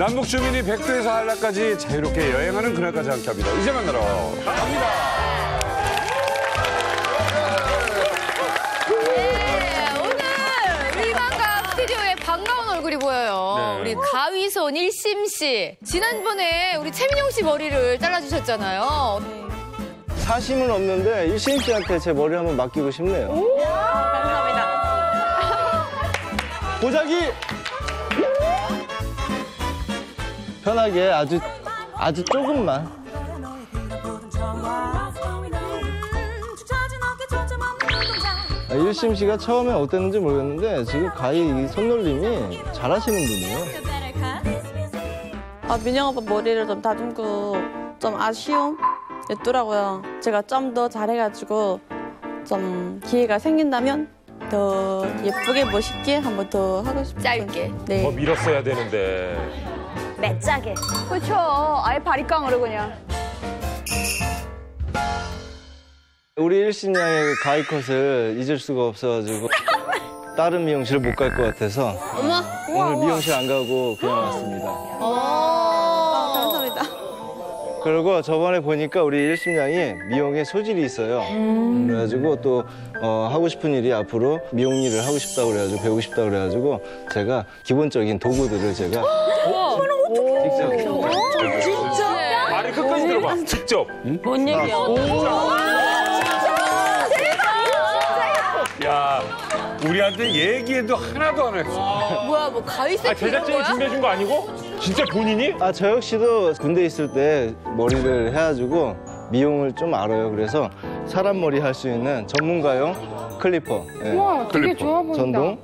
남북 주민이 백두에서 한라까지 자유롭게 여행하는 그날까지 함께합니다. 이제 만나러 갑니다. 네, 오늘 위반각 스튜디오에 반가운 얼굴이 보여요. 네. 우리 가위손 1심 씨. 지난번에 우리 최민용 씨 머리를 잘라주셨잖아요. 사심은 없는데 일심 씨한테 제 머리 한번 맡기고 싶네요. 감사합니다. 보자기! 편하게 아주 조금만. 일심 씨가 처음에 어땠는지 모르겠는데 지금 가히 이 손놀림이 잘하시는 분이에요. 민영 오빠 머리를 좀 다듬고 좀 아쉬움 있더라고요. 제가 좀 더 잘해가지고 좀 기회가 생긴다면 더 예쁘게 멋있게 한 번 더 하고 싶어요. 짧게. 네. 더 밀었어야 되는데. 매짜게. 그렇죠. 아예 바리깡으로 그냥. 우리 일심 양의 그 가히 컷을 잊을 수가 없어가지고 다른 미용실 못 갈 것 같아서 오늘 미용실 안 가고 그냥 왔습니다. 감사합니다. 그리고 저번에 보니까 우리 일심 양이 미용에 소질이 있어요. 그래가지고 또 하고 싶은 일이 앞으로 미용 일을 하고 싶다고 그래가지고 배우고 싶다고 그래가지고 제가 기본적인 도구들을 제가 직접 말을 끝까지 들어봐. 직접. 뭔 얘기야? 야, 우리한테 얘기해도 하나도 안 했어. 뭐야, 뭐 가위 세트 이런 제작진이 거야? 준비해준 거 아니고? 진짜 본인이? 저 역시도 군대 있을 때 머리를 해가지고 미용을 좀 알아요. 그래서 사람 머리 할 수 있는 전문가용 클리퍼. 예. 와, 되게 좋아 보인다. 전동,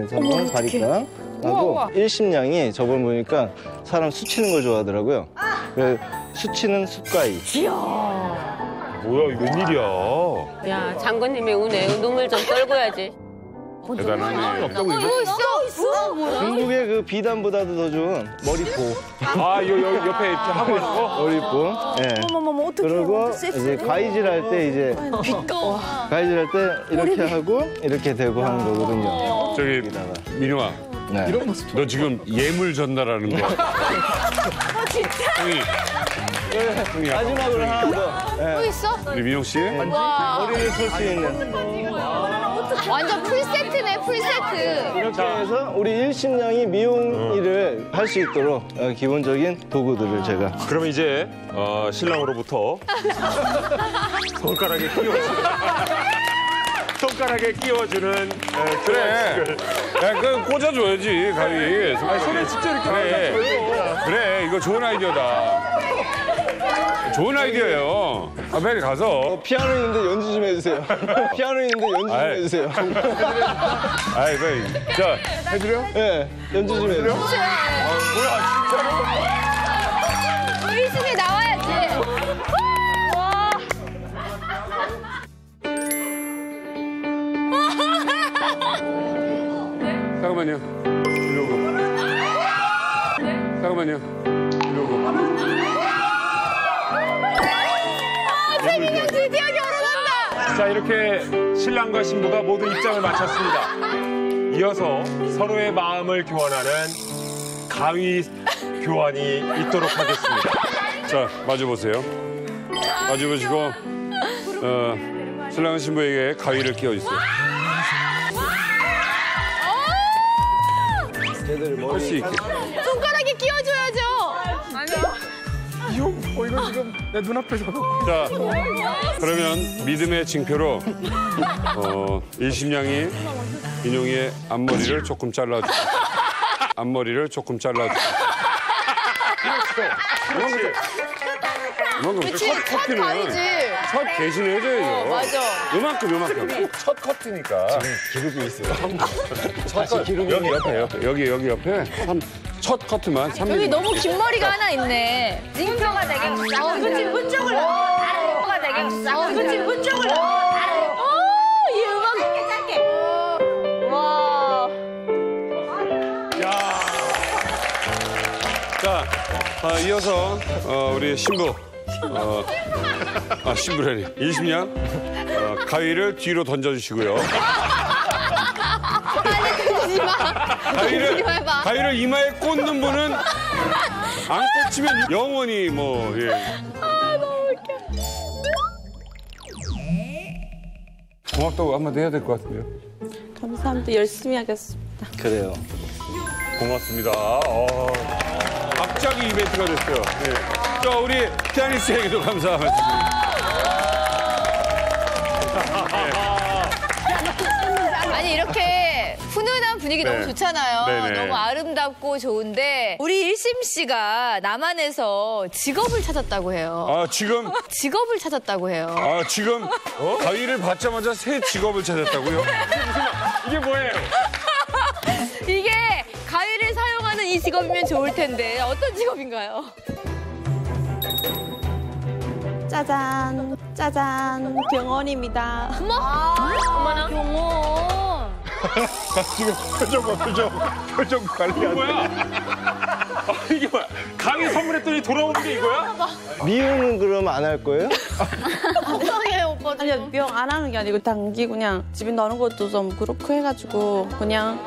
전동 바리깡 하고 일심양이 저번 보니까 사람 수치는 걸 좋아하더라고요. 그래서 수치는 숫가위. 뭐야, 이거 웬일이야. 야, 장군님의 운에 눈물 좀 떨고야지. 대단하네. 이거 있어? 뭐야? 중국의 그 비단보다도 더 좋은 머리포. 아, 요 옆에 이렇게 하고 있는 거? 머리포. 예. 어머머머 어떡해. 그리고 이제 가위질 할 때 이제 가위질 할 때 이렇게 하고 이렇게 대고 하는 거거든요. 저기 민용아, 네. 너 지금 예물 전달하는 거야? 진짜? 형이 마지막으로 하나 더. 또 예. 있어? 우리 민용 씨? 와, 머리를 풀 수 있는. 완전 풀세트네, 풀세트. 이렇게 해서 우리 일심양이 미용 일을 할 수 있도록 기본적인 도구들을 제가. 그럼 이제 신랑으로부터 손가락에 끼워주는 그래. 야, 그 꽂아줘야지, 가위. 손에 진짜 이렇게 그래, 이거 좋은 아이디어다. 좋은 아이디어예요. 빨리 가서. 피아노 있는데 연주 좀 해주세요. 피아노 있는데 연주 좀 아이. 해주세요. 아이, 자, 해드려? 네, 연주 좀 해주세요. 뭐야, 진짜로? 1심이 나와야지. 와. 잠깐만요. 이러고. 잠깐만요. 이러고. 최민영 드디어 결혼한다. 자, 이렇게 신랑과 신부가 모두 입장을 마쳤습니다. 이어서 서로의 마음을 교환하는 가위 교환이 있도록 하겠습니다. 자, 마주보세요. 마주보시고, 신랑은 신부에게 가위를 끼워주세요. 제대로 할 수 머리. 있게. 손가락에 끼워줘야죠. 자, 그러면 믿음의 징표로 일심양이 민용이의 앞머리를 조금 잘라주고 앞머리를 조금 잘라주고 이만큼 그치, 첫 가위지. 첫 대신에 해줘야죠. 맞아. 요만큼. 첫 커트니까. 기록이 있어요. 여기 옆에, 여기 옆에 첫 커트만 3mm. 여기 너무 긴 머리가 하나 있네. 징표가 되게 싹. 그치, 문쪽을 넣어. 가 되게 싹. 그치, 문쪽을 넣어. 이 음악. 짧게. 와. 야. 자, 이어서 우리 신부. 신부라니. 일심양. 가위를 뒤로 던져주시고요. 아니, 그러지 마. 그러지 마. 가위를 이마에 꽂는 분은 안 꽂히면 영원히 뭐, 예. 고맙다고 한마디 해야 될 것 같은데요. 감사합니다. 열심히 하겠습니다. 그래요. 고맙습니다. 갑자기 이벤트가 됐어요. 예. 자, 우리 피아니스트에게도 감사 말씀. 아니 이렇게 훈훈한 분위기 네. 너무 좋잖아요. 네네. 너무 아름답고 좋은데 우리 일심 씨가 남한에서 직업을 찾았다고 해요. 아, 지금, 직업을 찾았다고 해요. 가위를 받자마자 새 직업을 찾았다고요? 이게 뭐예요? 이게 가위를 사용하는 이 직업이면 좋을 텐데 어떤 직업인가요? 짜잔, 짜잔, 병원입니다. 어머나 병원. 지금 표정 관리 안 뭐야? 이게 뭐야? 강의 선물했더니 돌아오는 게 이거야? 미용은 그럼 안 할 거예요? 이상해요 오빠. 아니요, 명 안 하는 게 아니고 단기 그냥 집에 넣는 것도 좀 그렇고 해가지고 그냥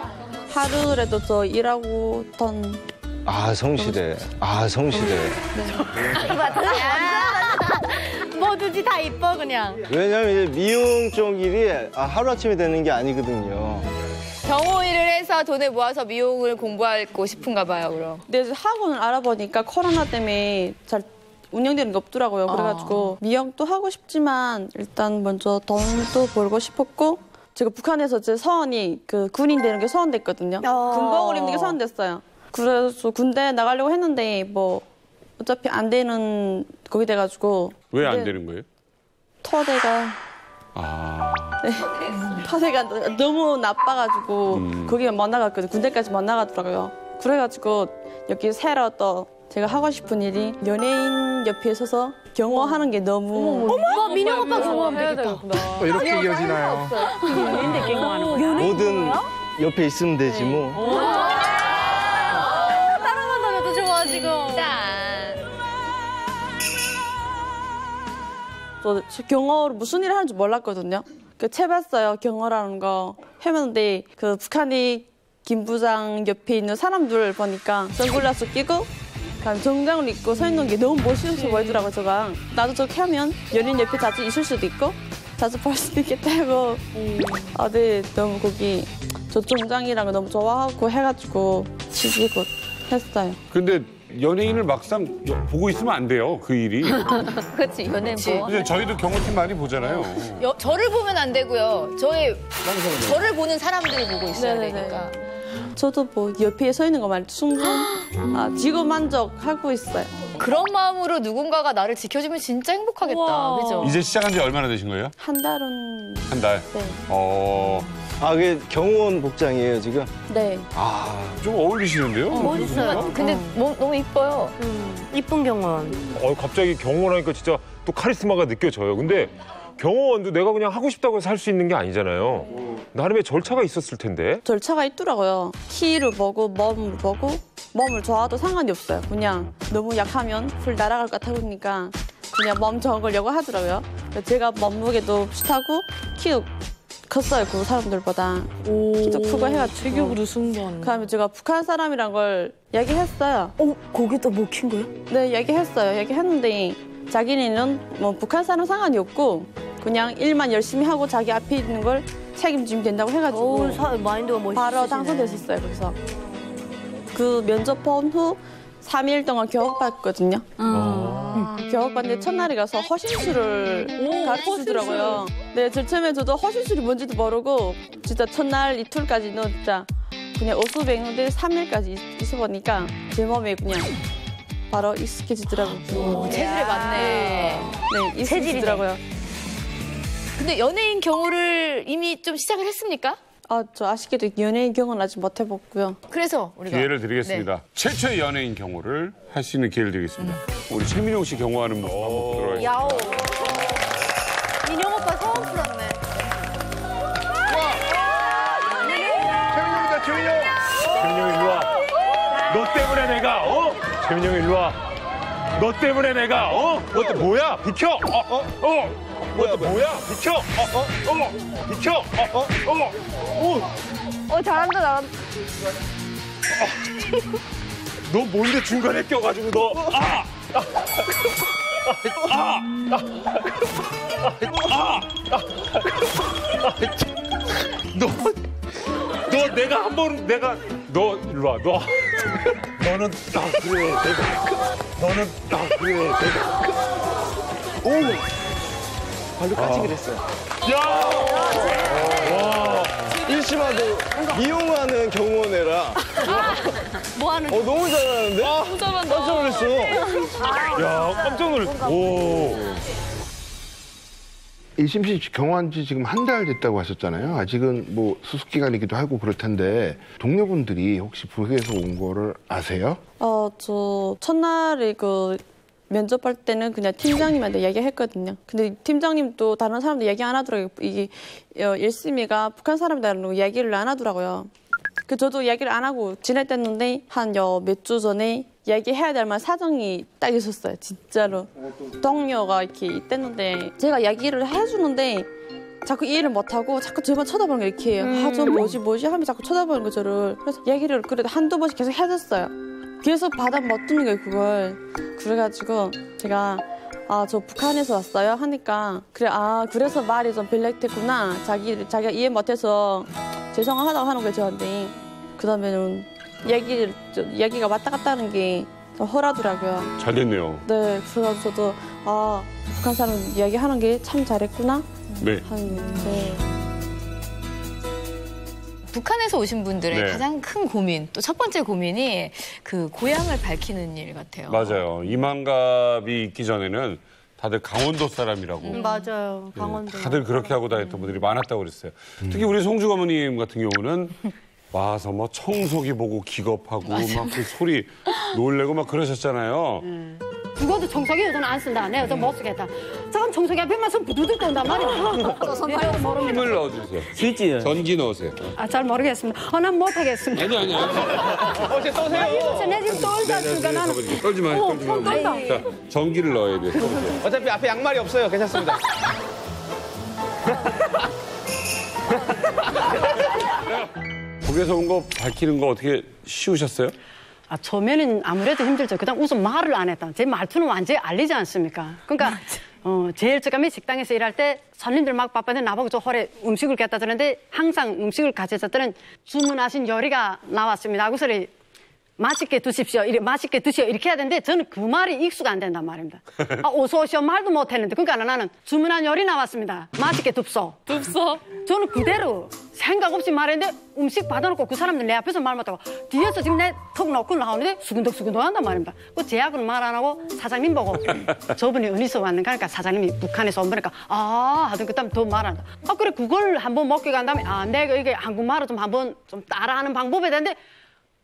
하루라도 더 일하고 돈. 아, 성실해. 아, 성실해. 뭐든지 다 이뻐 그냥. 왜냐면 이제 미용 쪽 일이 하루아침에 되는 게 아니거든요. 경호 일을 해서 돈을 모아서 미용을 공부하고 싶은가 봐요 그럼. 근데 학원을 알아보니까 코로나 때문에 잘 운영되는 게 없더라고요. 그래가지고 미용도 하고 싶지만 일단 먼저 돈도 벌고 싶었고 제가 북한에서 제 서원이 그 군인 되는 게 서원됐거든요. 군복을 입는 게 서원됐어요. 그래서 군대 나가려고 했는데 뭐 어차피 안 되는 거기 돼가지고 왜 안 근데 되는 거예요? 터대가 네, 터대가 너무 나빠가지고 거기 못 나갔거든요. 군대까지 못 나가더라고요. 그래가지고 여기 새로 또 제가 하고 싶은 일이 연예인 옆에 서서 경호하는 게 너무 어머 민영 오빠 경호하면 되겠다. 이렇게 이어지나요? 뭐든 옆에 있으면 되지 뭐. 따라만 다녀도 좋아 지금. 저 경호로 무슨 일을 하는지 몰랐거든요. 그 채봤어요 경호라는 거 해봤는데 그 북한이 김 부장 옆에 있는 사람들 보니까 선글라스 끼고 정장을 입고 서 있는 게 너무 멋있어 보이더라고요. 제가 나도 저렇게 하면 연예인 옆에 자주 있을 수도 있고 자주 볼 수도 있겠다 하고 네 너무 거기 저 정장이랑 너무 좋아하고 해가지고 지지고 했어요. 근데 연예인을 막상 보고 있으면 안 돼요, 그 일이. 그렇지 연예인 뭐. 이제 저희도 경호팀 많이 보잖아요. 저를 보면 안 되고요. 저를 보는 사람들을 보고 있어야 네네네. 되니까. 저도 뭐 옆에 서 있는 거 말고 충분 지구 만족하고 있어요. 그런 마음으로 누군가가 나를 지켜주면 진짜 행복하겠다. 그죠? 이제 시작한 지 얼마나 되신 거예요? 한 달은 한 달? 네. 그게 경호원 복장이에요, 지금? 네. 좀 어울리시는데요? 멋있어요. 근데 너무 이뻐요. 이쁜 경원. 갑자기 경호원하니까 진짜 또 카리스마가 느껴져요. 근데 경호원도 내가 그냥 하고 싶다고 해서 할 수 있는 게 아니잖아요. 나름의 절차가 있었을 텐데. 절차가 있더라고요. 키를 보고 몸을 보고 몸을 좋아도 상관이 없어요. 그냥 너무 약하면 풀 날아갈 것 같아 보니까 그냥 몸 적으려고 하더라고요. 제가 몸무게도 비슷하고 키도 컸어요. 그 사람들보다. 키도 크고 해가지고. 체격으로 승부하는. 그다음에 제가 북한 사람이란 걸 얘기했어요. 거기다 뭐 킨 거야? 네, 얘기했어요. 얘기했는데 자기네는 뭐 북한 사람 상관이 없고 그냥 일만 열심히 하고 자기 앞에 있는 걸 책임지면 된다고 해가지고 마인드가 멋있으시네. 바로 당선됐었어요. 그래서 그 면접 본 후 3일 동안 교육받거든요. 교육받는데 첫날에 가서 허신술을 가르쳐주더라고요. 네, 제일 처음에 저도 허신술이 뭔지도 모르고 진짜 첫날 이틀까지는 진짜 그냥 어수뱅인데 3일까지 있어보니까 제 몸에 그냥 바로 익숙해지더라고요. 체질에 맞네. 네, 익숙해지더라고요. 근데 연예인 경호를 이미 좀 시작을 했습니까? 저 아쉽게도 연예인 경험은 아직 못 해봤고요. 그래서 우리가 기회를 드리겠습니다. 최초의 연예인 경호를 할 수 있는 기회를 드리겠습니다. 우리 최민용 씨 경호하는 모습 한번 보도록 하겠습니다. 야오. 민영 오빠 성원 풀었네. 최민영이다, 최민영. 최민영 일로 와. 너 때문에 내가 최민영 일로 와. 너 때문에 내가 너또 뭐야? 비켜. 너또 뭐야? 비켜. 비켜. 잘한다. 너 너 뭔데 중간에 껴가지고 너. 너 내가 한 번 너 일로 와. 너는 그래 너는 그래 발로 까치기 됐어요. 야. 일심아도 미용하는 경호원애라. 뭐 하는 너무 잘하는데? 깜짝 놀랐어. 야, 깜짝 놀랐어. 오. 일심 씨 경호한 지 지금 한 달 됐다고 하셨잖아요. 아직은 뭐 수습 기간이기도 하고 그럴 텐데 동료분들이 혹시 북에서 온 거를 아세요? 저 첫날에 그 면접할 때는 그냥 팀장님한테 얘기했거든요. 근데 팀장님도 다른 사람들 얘기 안 하더라고요. 이게 일심이가 북한 사람들하고 뭐 얘기를 안 하더라고요. 저도 얘기를 안 하고 지냈댔는데 한 몇 주 전에 얘기해야 될 만한 사정이 딱 있었어요. 진짜로. 동료가 이렇게 있댔는데 제가 얘기를 해주는데 자꾸 이해를 못하고 자꾸 저만 쳐다보는 게 이렇게 해요. 저 뭐지 하면 자꾸 쳐다보는 거 저를. 그래서 얘기를 그래도 한두 번씩 계속 해줬어요. 그래서 받아 못 듣는 거예요, 그걸. 그래가지고 제가 저 북한에서 왔어요 하니까 그래 그래서 말이 좀 빌렉했구나. 자기가 이해 못해서 죄송하다고 하는 거예요, 저한테. 그다음에는 얘기가 왔다 갔다 하는 게 허라더라고요. 잘 됐네요. 네, 그래서 저도 북한 사람 얘기하는 게 참 잘했구나. 네. 네. 북한에서 오신 분들의 네. 가장 큰 고민, 또 첫 번째 고민이 그 고향을 밝히는 일 같아요. 맞아요. 이만갑이 있기 전에는 다들 강원도 사람이라고. 맞아요. 강원도. 다들 그렇게 하고 다녔던 분들이 많았다고 그랬어요. 특히 우리 송주 어머님 같은 경우는 와서 뭐 청소기 보고 기겁하고 막 그 소리 놀래고 막 그러셨잖아요. 죽어도 청소기 요즘 안 쓴다. 내가 좀 못 쓰겠다. 저건 청소기 앞에만 손 부두들 떤단 말이야. 힘을 넣어주세요. 스위치요. 전기 넣으세요. 잘 모르겠습니다. 난 못하겠습니다. 아니. 어제 쏘세요. 내 지금 떨다 쓰니까 나는. 떨지 마요. 자, 전기를 넣어야 돼요. 어차피 앞에 양말이 없어요. 괜찮습니다. 북에서 온 거 밝히는 거 어떻게 쉬우셨어요? 처음에는 아무래도 힘들죠. 그다음 우선 말을 안 했다. 제 말투는 완전히 알리지 않습니까? 그러니까 제일 처음에 식당에서 일할 때 손님들 막 바빠는데 나보고 저 홀에 음식을 갖다 주는데 항상 음식을 가져다 때는 주문하신 요리가 나왔습니다. 그래서 맛있게 드십시오. 맛있게 드시오. 이렇게 해야 되는데 저는 그 말이 익숙 안 된단 말입니다. 어서 오시오 말도 못 했는데. 그러니까 나는 주문한 요리 나왔습니다. 맛있게 둡소. 저는 그대로 생각 없이 말했는데 음식 받아놓고 그 사람들 내 앞에서 말 못하고 뒤에서 지금 내 턱 놓고 나오는데 수근덕수근덕 한단 말입니다. 그 제약은 말 안 하고 사장님 보고 저분이 어디서 왔는가 하니까 사장님이 북한에서 온 거니까 하여튼 그다음 더 말한다. 그래 그걸 한번 먹게 간 다음에 내가 이게 한국말을 좀 한번 좀 따라하는 방법에 대한데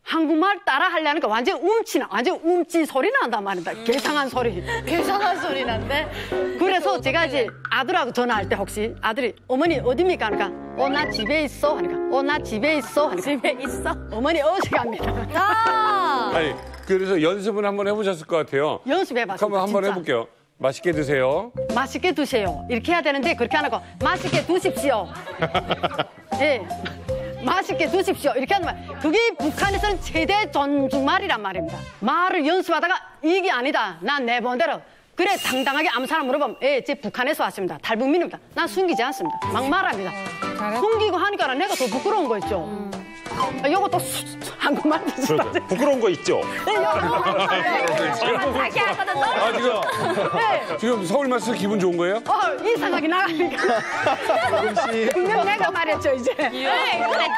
한국말 따라 하려니까 완전 움찐 소리 난단 말입니다. 괴상한 소리. 괴상한 소리 난데. 그래서 제가 이제 아들하고 전화할 때 혹시 아들이 어머니 어디입니까? 하니까 나 집에 있어. 하니까 나 집에 있어. 하니까 집에 있어? 어머니 어디 갑니다. 아니, 그래서 연습은 한번 해보셨을 것 같아요. 연습해봤습니다. 한번 해볼게요. 맛있게 드세요. 맛있게 드세요. 이렇게 해야 되는데 그렇게 안 하고 맛있게 드십시오. 예. 맛있게 드십시오. 이렇게 하는 말. 그게 북한에서는 최대 존중말이란 말입니다. 말을 연습하다가 이게 아니다. 난 내 번대로. 그래 당당하게 아무 사람 물어보면 제 북한에서 왔습니다. 탈북민입니다. 난 숨기지 않습니다. 막 말합니다. 숨기고 하니까 내가 더 부끄러운 거 있죠. 요것도 한국말 부끄러운 거 있죠? 네, 지금 서울만 쓰 기분 좋은 거예요? 이상하게 나가니까. 분명 내가 말했죠 이제. 네, 그랬죠.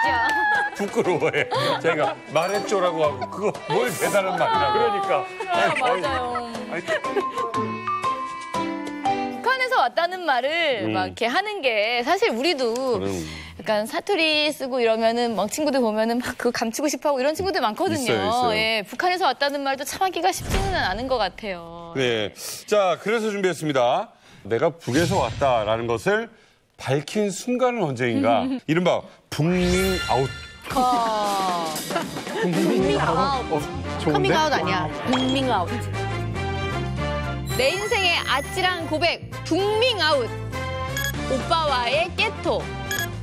부끄러워해. 제가 말했죠라고 하고 그거 뭘 대단한 말이야. 그러니까. 맞아요. 북한에서 왔다는 말을 막 이렇게 하는 게 사실 우리도 약간 사투리 쓰고 이러면은 막 친구들 보면은 막 그거 감추고 싶어하고 이런 친구들 많거든요. 있어요. 예, 북한에서 왔다는 말도 참 하기가 쉽지는 않은 것 같아요. 네. 자, 그래서 준비했습니다. 내가 북에서 왔다라는 것을 밝힌 순간은 언제인가? 이른바 북밍 아웃. 북밍 아웃. 커밍 아웃 아니야. 북밍 아웃. 내 인생의 아찔한 고백, 북밍 아웃. 오빠와의 깨톡.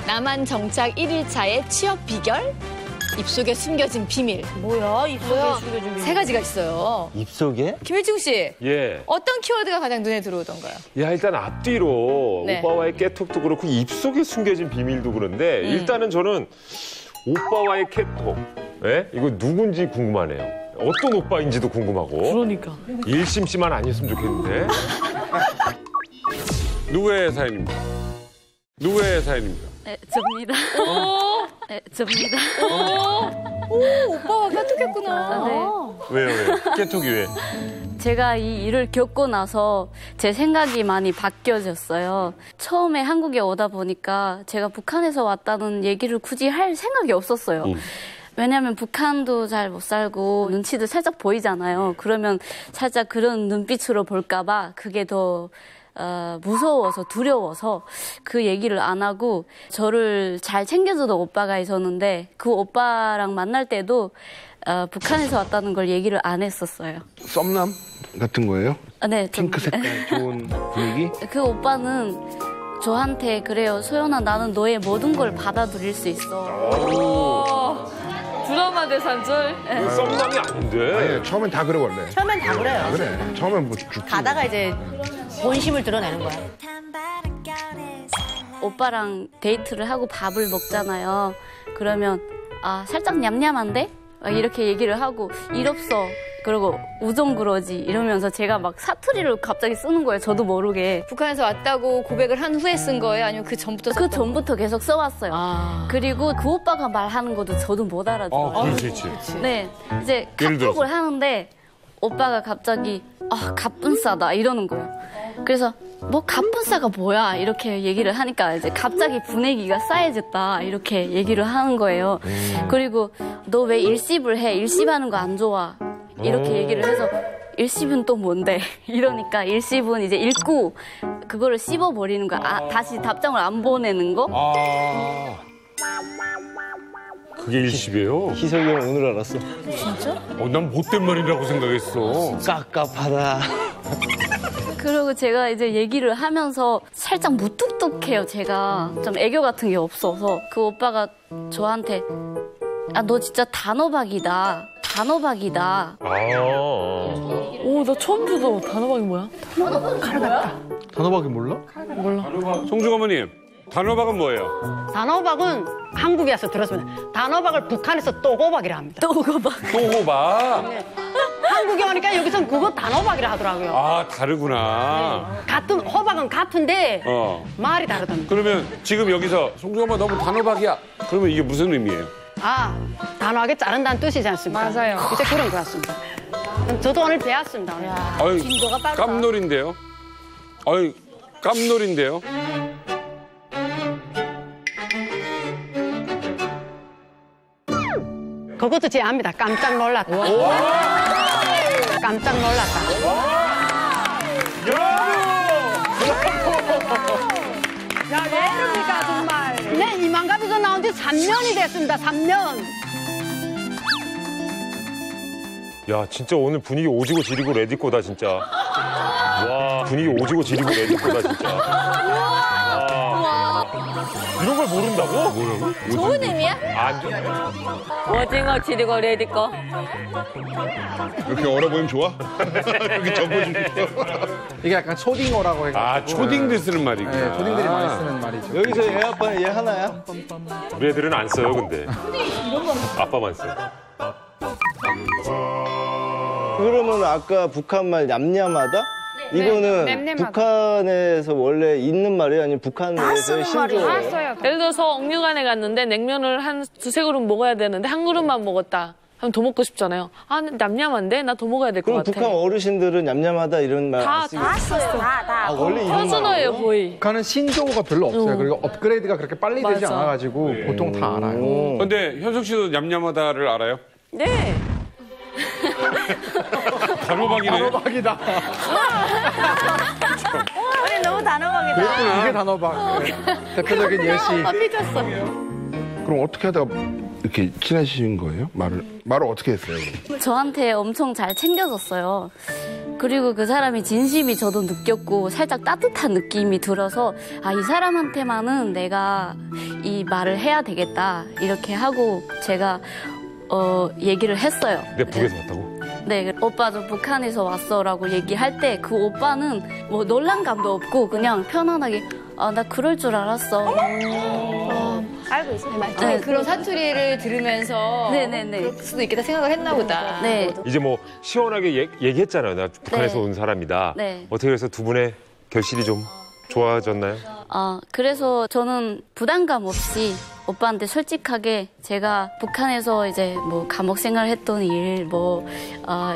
남한 정착 1일차의 취업 비결. 입속에 숨겨진 비밀. 뭐야? 입속에 숨겨진 비밀. 세 가지가 있어요. 입속에? 김일중 씨, 예. 어떤 키워드가 가장 눈에 들어오던가요? 야, 일단 앞뒤로 네. 오빠와의 깨톡도 그렇고 입속에 숨겨진 비밀도 그런데 일단은 저는 오빠와의 깨톡. 예? 이거 누군지 궁금하네요. 어떤 오빠인지도 궁금하고. 그러니까. 일심 씨만 아니었으면 좋겠는데. 누구의 사연입니까? 누구의 사연입니까? 네, 접니다. 네, 접니다. 오, 오빠가 깨톡했구나. 네. 왜요? 깨톡이 왜? 제가 이 일을 겪고 나서 제 생각이 많이 바뀌어졌어요. 처음에 한국에 오다 보니까 제가 북한에서 왔다는 얘기를 굳이 할 생각이 없었어요. 왜냐하면 북한도 잘 못 살고 눈치도 살짝 보이잖아요. 그러면 살짝 그런 눈빛으로 볼까 봐 그게 더 무서워서 두려워서 그 얘기를 안 하고 저를 잘 챙겨주던 오빠가 있었는데 그 오빠랑 만날 때도 북한에서 왔다는 걸 얘기를 안 했었어요. 썸남 같은 거예요? 네, 핑크 색깔 좋은 분위기? 그 오빠는 저한테 그래요. 소연아, 나는 너의 모든 걸 받아들일 수 있어. 드라마 대산절. 썸남이 아닌데. 아니, 처음엔 다 그래 원래. 처음엔 다 그래요. 다 그래. 처음엔 뭐 가다가 이제 본심을 드러내는 거야. 오빠랑 데이트를 하고 밥을 먹잖아요. 그러면 살짝 냠냠한데? 막 이렇게 얘기를 하고 일 없어. 그리고 우정 그러지 이러면서 제가 막 사투리를 갑자기 쓰는 거예요. 저도 모르게. 북한에서 왔다고 고백을 한 후에 쓴 거예요? 아니면 그 전부터 그 전부터 계속 써왔어요. 그리고 그 오빠가 말하는 것도 저도 못 알아들어요. 그렇지. 네, 이제 예를 들어서? 카톡을 하는데 오빠가 갑자기 갑분싸다 이러는 거예요. 그래서 뭐 갑분싸가 뭐야 이렇게 얘기를 하니까 이제 갑자기 분위기가 싸해졌다 이렇게 얘기를 하는 거예요. 그리고 너 왜 일십을 해? 일십하는 거 안 좋아. 이렇게 얘기를 해서 일십은 또 뭔데? 이러니까 일십은 이제 읽고 그거를 씹어버리는 거야. 다시 답장을 안 보내는 거? 그게 일십이에요? 희석이 형 오늘 알았어. 난 못된 말이라고 생각했어. 깝깝하다. 그리고 제가 이제 얘기를 하면서 살짝 무뚝뚝해요, 제가. 좀 애교 같은 게 없어서. 그 오빠가 저한테, 너 진짜 단호박이다. 단호박이다. 오, 나 처음 들어. 단호박이 뭐야? 단호박이 몰라? 송중 어머님, 단호박은 뭐예요? 단호박은 한국에 와서 들었으면 단호박을 북한에서 또고박이라 합니다. 또고박. 또호박. 한국에 오니까 여기서는 그거 단호박이라 하더라고요. 다르구나. 같은 호박은 같은데 말이 다르답니다. 그러면 지금 여기서 송중 엄마 너무 단호박이야. 그러면 이게 무슨 의미예요? 단호하게 자른다는 뜻이지 않습니까? 맞아요. 이제 그런 것 같습니다. 저도 오늘 배웠습니다. 오늘. 진도가 빠르다. 깜놀인데요? 깜놀인데요? 그것도 제 압니다. 깜짝 놀랐다. 깜짝 놀랐다. 야, 왜 이럽니까, 정말. 네, 이만갑이가 나온 지 3년이 됐습니다, 3년. 야, 진짜 오늘 분위기 오지고 지리고 레디꼬다, 진짜. 와, 분위기 오지고 지리고 레디꼬다, 진짜. 와. 이런 걸 모른다고? 뭐라고? 좋은 의미야? 오징어 지리고 레디꺼. 이렇게 얼어 보이면 좋아? 이렇게 접어주는 거. 이게 약간 초딩어라고 해가지고. 초딩들 쓰는 말이구나. 네, 초딩들이 많이 쓰는 말이죠. 여기서 얘 아빠는 얘 하나야? 우리 애들은 안 써요, 근데. 아빠만 써. 그러면 아까 북한말 냠냠하다? 이거는 북한에서 원래 있는 말이에요? 아니면 북한 내에서의 신조어예요? 예를 들어서 옥류관에 갔는데 냉면을 한 두세 그릇 먹어야 되는데 한 그릇만 먹었다. 하면 더 먹고 싶잖아요. 냠냠한데? 나 더 먹어야 될 것 그럼 같아. 북한 어르신들은 냠냠하다 이런 말 안 쓰고 다 써요. 다. 원래 이런 현순어예요, 말이에요? 거의. 북한은 신조어가 별로 없어요. 그리고 업그레이드가 그렇게 빨리 되지 맞아. 않아가지고 보통 다 알아요. 근데 현석 씨도 냠냠하다를 알아요? 네. 단호박이네. 단호박이다. 아니, 너무 단호박이다. 이게 단호박. 네. 대표적인 예시. 삐졌어. 그럼 어떻게 하다가 이렇게 친해지신 거예요? 말을 어떻게 했어요? 저한테 엄청 잘 챙겨줬어요. 그리고 그 사람이 진심이 저도 느꼈고 살짝 따뜻한 느낌이 들어서 아, 이 사람한테만은 내가 이 말을 해야 되겠다 이렇게 하고 제가 얘기를 했어요. 내 북에서 왔다고? 네, 오빠 저 북한에서 왔어라고 얘기할 때 그 오빠는 뭐 놀란감도 없고 그냥 편안하게 아, 나 그럴 줄 알았어. 알고 있어요. 네, 그런 사투리를 들으면서 네네네. 그럴 수도 있겠다 생각을 했나 보다. 네. 이제 뭐 시원하게 얘기했잖아요. 나 북한에서 네. 온 사람이다. 네. 어떻게 해서 두 분의 결실이 좀 좋아졌나요? 그래서 저는 부담감 없이 오빠한테 솔직하게 제가 북한에서 이제 뭐 감옥 생활했던 일,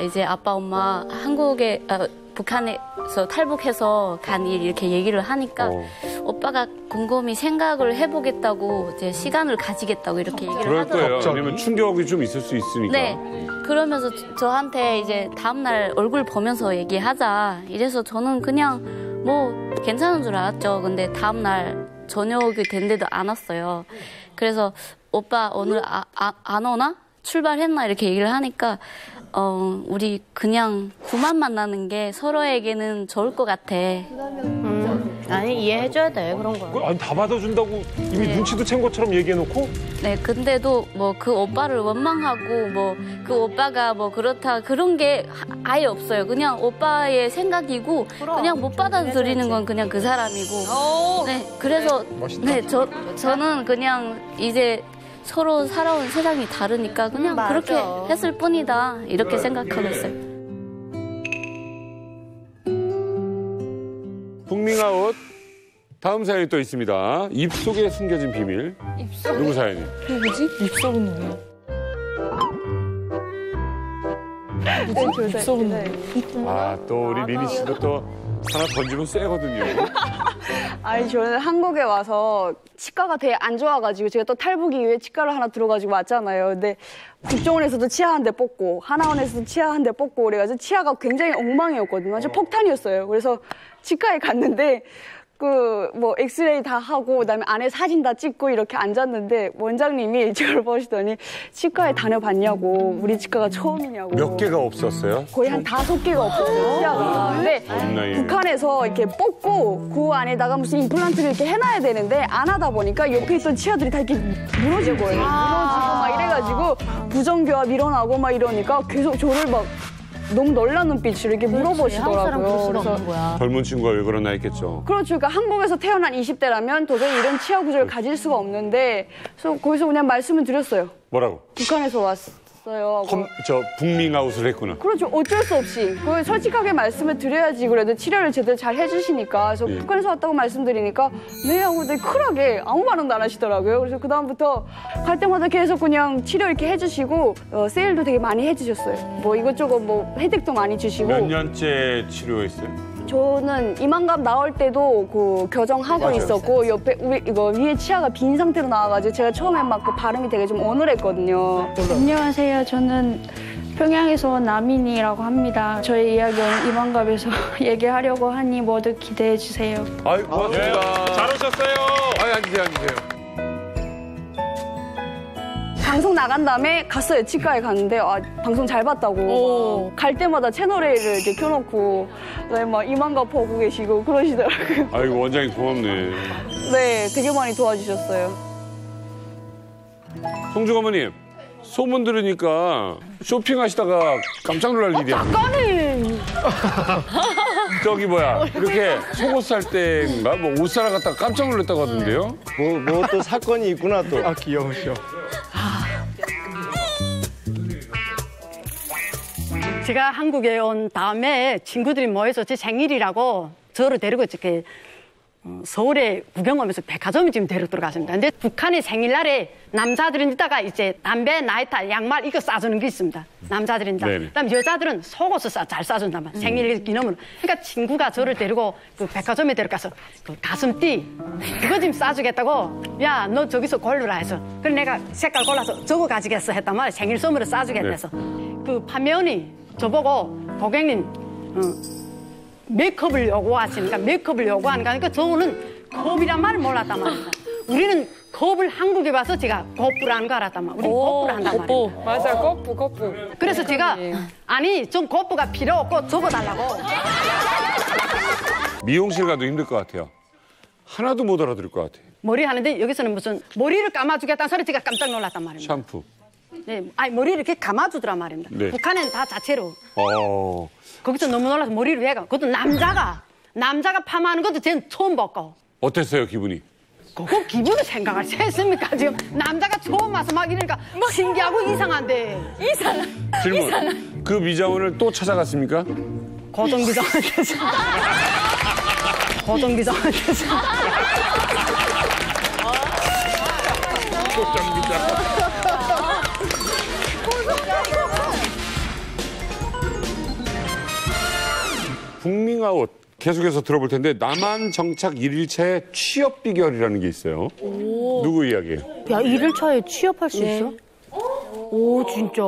이제 아빠 엄마 한국에 북한에서 탈북해서 간 일 이렇게 얘기를 하니까 오빠가 곰곰이 생각을 해보겠다고 이제 시간을 가지겠다고 이렇게 얘기를 그럴 하더라고요. 거예요. 왜냐면 충격이 좀 있을 수 있으니까. 네. 그러면서 저한테 이제 다음날 얼굴 보면서 얘기하자. 이래서 저는 그냥 뭐 괜찮은 줄 알았죠. 근데 다음날 저녁이 됐는데도 안 왔어요. 그래서 오빠 오늘 안 오나? 출발했나? 이렇게 얘기를 하니까 우리 그냥 그만 만나는 게 서로에게는 좋을 것 같아. 아니 이해해줘야 돼 그런 거. 아니, 다 받아준다고 이미 눈치도 챈 것처럼 얘기해놓고? 네, 근데도 뭐 그 오빠를 원망하고 뭐 그 오빠가 뭐 그렇다 그런 게 아예 없어요. 그냥 오빠의 생각이고 그냥 못 받아들이는 건 그냥 그 사람이고. 네, 그래서 네, 저는 그냥 이제 서로 살아온 세상이 다르니까 그냥 그렇게 했을 뿐이다 이렇게 생각하고 있어요. 북밍아웃 다음 사연이 또 있습니다. 입속에 숨겨진 비밀. 입속? 누구 사연이? 누구지? 입속은 누구야? 입속은 누구야? 또 우리 미니 씨도 또 하나 던지면 쎄거든요. 아니 저는 한국에 와서 치과가 되게 안 좋아가지고 제가 또 탈북 이후에 치과를 하나 들어가지고 왔잖아요. 근데 국정원에서도 치아 한 대 뽑고 하나원에서도 치아 한 대 뽑고 그래가지고 치아가 굉장히 엉망이었거든요. 완전 폭탄이었어요. 그래서 치과에 갔는데 뭐 엑스레이 다 하고 그다음에 안에 사진 다 찍고 이렇게 앉았는데 원장님이 저를 보시더니 치과에 다녀봤냐고 우리 치과가 처음이냐고. 몇 개가 없었어요? 거의 한 5개가 없었어요. 치아가. 근데 북한에서 이렇게 뽑고 그 안에다가 무슨 임플란트를 이렇게 해놔야 되는데 안 하다 보니까 옆에 있던 치아들이 다 이렇게 무너진 거예요. 무너지고 막 이래가지고 부정교합 일어나고 막 이러니까 계속 저를 막 너무 놀란 눈빛으로 이렇게 물어보시더라고요. 그래서 젊은 친구가 왜 그러나 했겠죠. 그렇죠. 그러니까 한국에서 태어난 20대라면 도저히 이런 치아 구조를 가질 수가 없는데 그래서 거기서 그냥 말씀을 드렸어요. 뭐라고? 북한에서 왔어요. 북밍아웃을 했구나. 그렇죠. 어쩔 수 없이. 솔직하게 말씀을 드려야지 그래도 치료를 제대로 잘 해주시니까. 그래서 북한에서 왔다고 말씀드리니까 네 하고 되게 쿨하게 아무 말도 안 하시더라고요. 그래서 그다음부터 갈 때마다 계속 그냥 치료 이렇게 해주시고 세일도 되게 많이 해주셨어요. 뭐 이것저것 뭐 혜택도 많이 주시고. 몇 년째 치료했어요? 저는 이만갑 나올 때도 그 교정하고 있었고 옆에 이거 위에 치아가 빈 상태로 나와가지고 제가 처음에 막 그 발음이 되게 좀 어눌했거든요. 안녕하세요. 저는 평양에서 온 나민이라고 합니다. 저희 이야기는 이만갑에서 얘기하려고 하니 모두 기대해 주세요. 아이 고맙습니다. 잘 오셨어요. 앉으세요. 방송 나간 다음에 갔어요. 치과에 갔는데 방송 잘 봤다고 갈 때마다 채널A를 이렇게 켜놓고 막 이만갑 보고 계시고 그러시더라고요. 아이고 원장님 고맙네. 네, 되게 많이 도와주셨어요. 송중 어머님 소문 들으니까 쇼핑하시다가 깜짝 놀랄 일이야. 작가님. 저기 뭐야 이렇게 속옷 살 때인가 뭐 옷 사러 갔다가 깜짝 놀랐다고 하던데요. 뭐 또 사건이 있구나 또. 귀여우셔. 제가 한국에 온 다음에 친구들이 모여서 제 생일이라고 저를 데리고 이렇게 서울에 구경 오면서 백화점에 지금 데리고 들어갔습니다. 근데 북한의 생일날에 남자들은 이따가 이제 담배, 나이타, 양말 이거 싸주는 게 있습니다. 남자들은 다. 그다음 여자들은 속옷을 잘 싸준단 말이에요. 생일 기념으로. 그러니까 친구가 저를 데리고 그 백화점에 데려가서 그 가슴띠 그거 좀 싸주겠다고. 야, 너 저기서 고르라 해서. 그래서 내가 색깔 골라서 저거 가지겠어 했단 말이에요. 생일 선물을 싸주겠다 해서. 그 판매원이 저보고 고객님 메이크업을 요구하시니까 메이크업을 요구하니까 저는 컵이란 말을 몰랐단 말입니다. 우리는 겁을 한국에 와서 제가 거부라는 거 알았단 말이에요. 우리 거부를 한단 말이에요. 맞아, 거부. 그래서 제가 아니 좀 거부가 필요 없고 접어달라고. 미용실 가도 힘들 것 같아요. 하나도 못 알아들을 것 같아요. 머리 하는데 여기서는 무슨 머리를 감아주겠다는 소리 제가 깜짝 놀랐단 말입니다. 샴푸. 네, 아니 머리를 이렇게 감아주더란 말입니다. 네. 북한은 다 자체로. 어. 거기서 너무 놀라서 머리를 왜 가? 그것도 남자가 파마하는 것도 쟤는 처음 봤고. 어땠어요, 기분이? 그거 기분을 생각을 했습니까? 지금 남자가 처음 와서 막 이러니까 신기하고 이상한데. 질문. 그 미장원을 또 찾아갔습니까? 고정기장한테서. 고정기장한테서. 북밍아웃 계속해서 들어볼 텐데 남한 정착 1일차의 취업 비결이라는 게 있어요. 누구 이야기예요? 야, 1일차에 취업할 수 있어? 오, 진짜.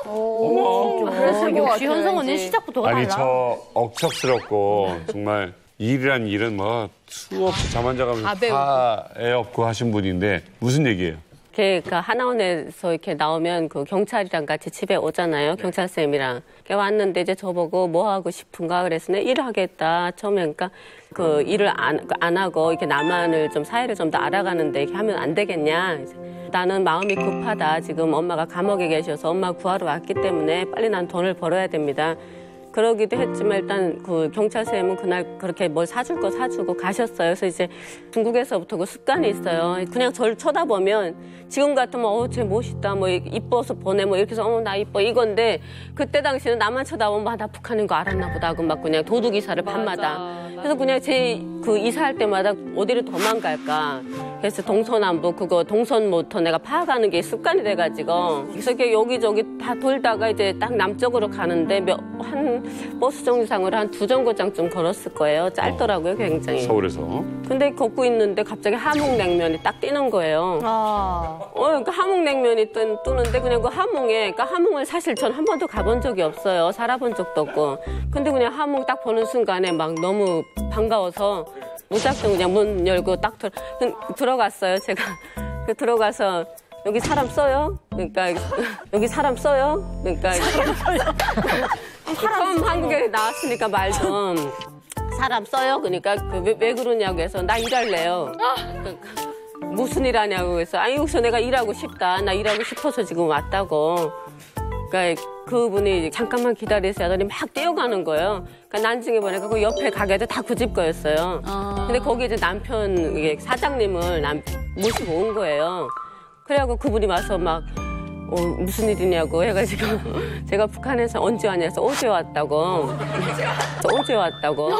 어머. 그랬을 것 역시 현성 언니 시작부터가 아니 달라. 저 억척스럽고 정말 일이란 일은 뭐 수없이 잠 안 자가면서 다 애 없고 하신 분인데 무슨 얘기예요? 그 하나원에서 이렇게 나오면 그 경찰이랑 같이 집에 오잖아요. 경찰쌤이랑. 왔는데 이제 저보고 뭐 하고 싶은가 그래서 내 일하겠다. 처음에 그러니까 그 일을 안 하고 이렇게 남한을 좀 사회를 좀 더 알아가는데 이렇게 하면 안 되겠냐. 나는 마음이 급하다. 지금 엄마가 감옥에 계셔서 엄마 구하러 왔기 때문에 빨리 난 돈을 벌어야 됩니다. 그러기도 했지만 일단 그 경찰쌤은 그날 그렇게 뭘 사줄 거 사주고 가셨어요. 그래서 이제 중국에서부터 그 습관이 있어요. 그냥 저를 쳐다보면 지금 같으면 쟤 멋있다, 뭐 이뻐서 보내, 뭐 이렇게 해서 나 이뻐 이건데 그때 당시에는 나만 쳐다보면 나 북한인 거 알았나 보다 하고 막 그냥 도둑 이사를 밤마다. 그래서 그냥 제 그 이사할 때마다 어디를 도망갈까. 그래서 동서남북 그거 동선부터 내가 파악하는 게 습관이 돼가지고 그래서 이렇게 여기저기 다 돌다가 이제 딱 남쪽으로 가는데 한 버스 정류장으로 한 2정거장쯤 걸었을 거예요. 짧더라고요, 굉장히. 서울에서. 근데 걷고 있는데 갑자기 함흥냉면이 딱 뜨는 거예요. 그러니까 함흥냉면이 뜨는데 그냥 그 함흥에, 그러니까 함흥을 사실 전 한 번도 가본 적이 없어요. 살아본 적도 없고. 근데 그냥 함흥 딱 보는 순간에 막 너무 반가워서 무작정 그냥 문 열고 딱 들어갔어요, 제가. 들어가서 여기 사람 써요? 그러니까 여기 사람 써요? 그러니까 처음 한국에 나왔으니까 말 좀 사람 써요? 그러니까 왜 그러냐고 해서 나 일할래요. 무슨 일 하냐고 해서 아니 여기서 내가 일하고 싶다. 나 일하고 싶어서 지금 왔다고. 그러니까 그분이 잠깐만 기다리세요 하더니 막 뛰어가는 거예요. 그러니까 난징에 보니까 그 옆에 가게도 다 그 집 거였어요. 근데 거기 이제 남편 사장님을 모시고 온 거예요. 그래갖고 그분이 와서 막 무슨 일이냐고 해가지고 제가 북한에서 언제 왔냐서 어제 왔다고. 어제 왔다고.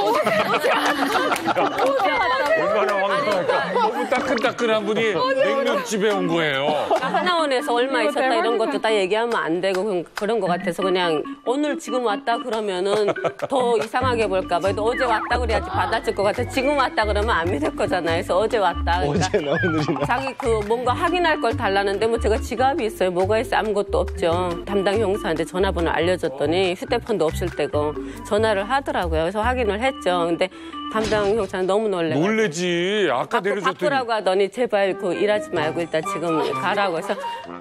얼마나 황당할까. 너무 따끈따끈한 분이 냉면집에 온 거예요. 하나원에서 얼마 있었다 이런 것도 다 얘기하면 안 되고 그런 것 같아서 그냥 오늘 지금 왔다 그러면은 더 이상하게 볼까 봐. 어제 왔다 그래야지 받아줄 것 같아. 지금 왔다 그러면 안 믿을 거잖아요. 그래서 어제 왔다. 그러니까 어제나 오늘이나. 자기 뭔가 확인할 걸 달라는데 뭐 제가 지갑이 있어요. 뭐가 있어? 아무것도 없죠. 담당 형사한테 전화번호 알려줬더니 휴대폰도 없을 때고 전화를 하더라고요. 그래서 확인을 했죠. 근데 담당 형사는 너무 놀래요. 놀래지. 아까 내려줬더니. 바꾸라고 하더니 제발 일하지 말고 일단 지금 가라고 해서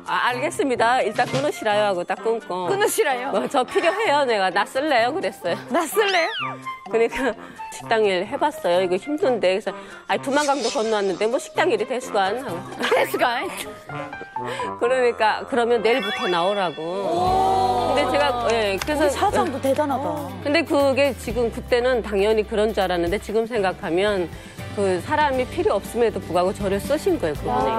알겠습니다. 일단 끊으시라요 하고 딱 끊고. 끊으시라요? 저 필요해요. 내가 나 쓸래요 그랬어요. 나 쓸래요? 그러니까 식당 일 해봤어요. 이거 힘든데. 그래서 두만강도 건너왔는데 뭐 식당 일이 대수간 하고. 대수간? 그러니까 그러면 내일부터 나오라고. 근데 제가 그래서 사장도 대단하다. 근데 그게 지금 그때는 당연히 그런 줄 알았는데 지금 생각하면 그 사람이 필요 없음에도 불구하고 저를 쓰신 거예요, 그분이.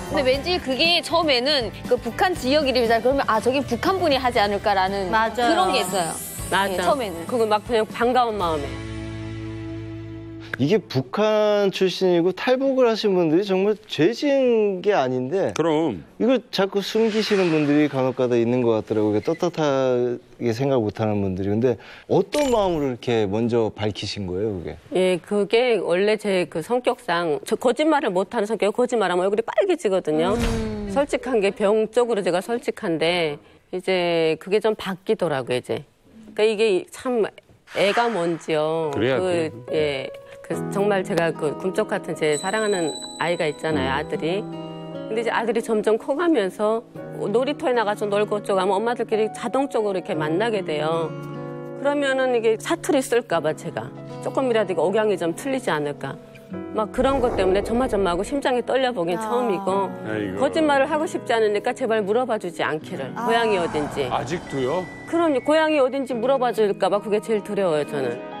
근데 왠지 그게 처음에는 그 북한 지역 이름이잖아요. 그러면 저기 북한 분이 하지 않을까라는 그런 게 있어요. 맞아. 네, 처음에는. 그거 막 그냥 반가운 마음에. 이게 북한 출신이고 탈북을 하신 분들이 정말 죄 지은 게 아닌데 그럼 이걸 자꾸 숨기시는 분들이 간혹가다 있는 것 같더라고요. 떳떳하게 생각 못하는 분들이. 근데 어떤 마음으로 이렇게 먼저 밝히신 거예요, 그게? 예, 그게 원래 제 그 성격상 저 거짓말을 못하는 성격, 거짓말하면 얼굴이 빨개지거든요. 솔직한 게 병적으로 제가 솔직한데 이제 그게 좀 바뀌더라고요, 이제. 그러니까 이게 참 애가 뭔지요. 그래야 돼. 예. 그 정말 제가 그 꿈쩍 같은 제 사랑하는 아이가 있잖아요, 아들이. 근데 이제 아들이 점점 커가면서 놀이터에 나가서 놀고 어쩌고 하면 엄마들끼리 자동적으로 이렇게 만나게 돼요. 그러면은 이게 사투리 쓸까봐 제가 조금이라도 이거 억양이 좀 틀리지 않을까. 막 그런 것 때문에 조마조마하고 심장이 떨려보긴 처음이고 아이고. 거짓말을 하고 싶지 않으니까 제발 물어봐주지 않기를. 고향이 어딘지. 아직도요? 그럼요. 고향이 어딘지 물어봐줄까봐 그게 제일 두려워요, 저는.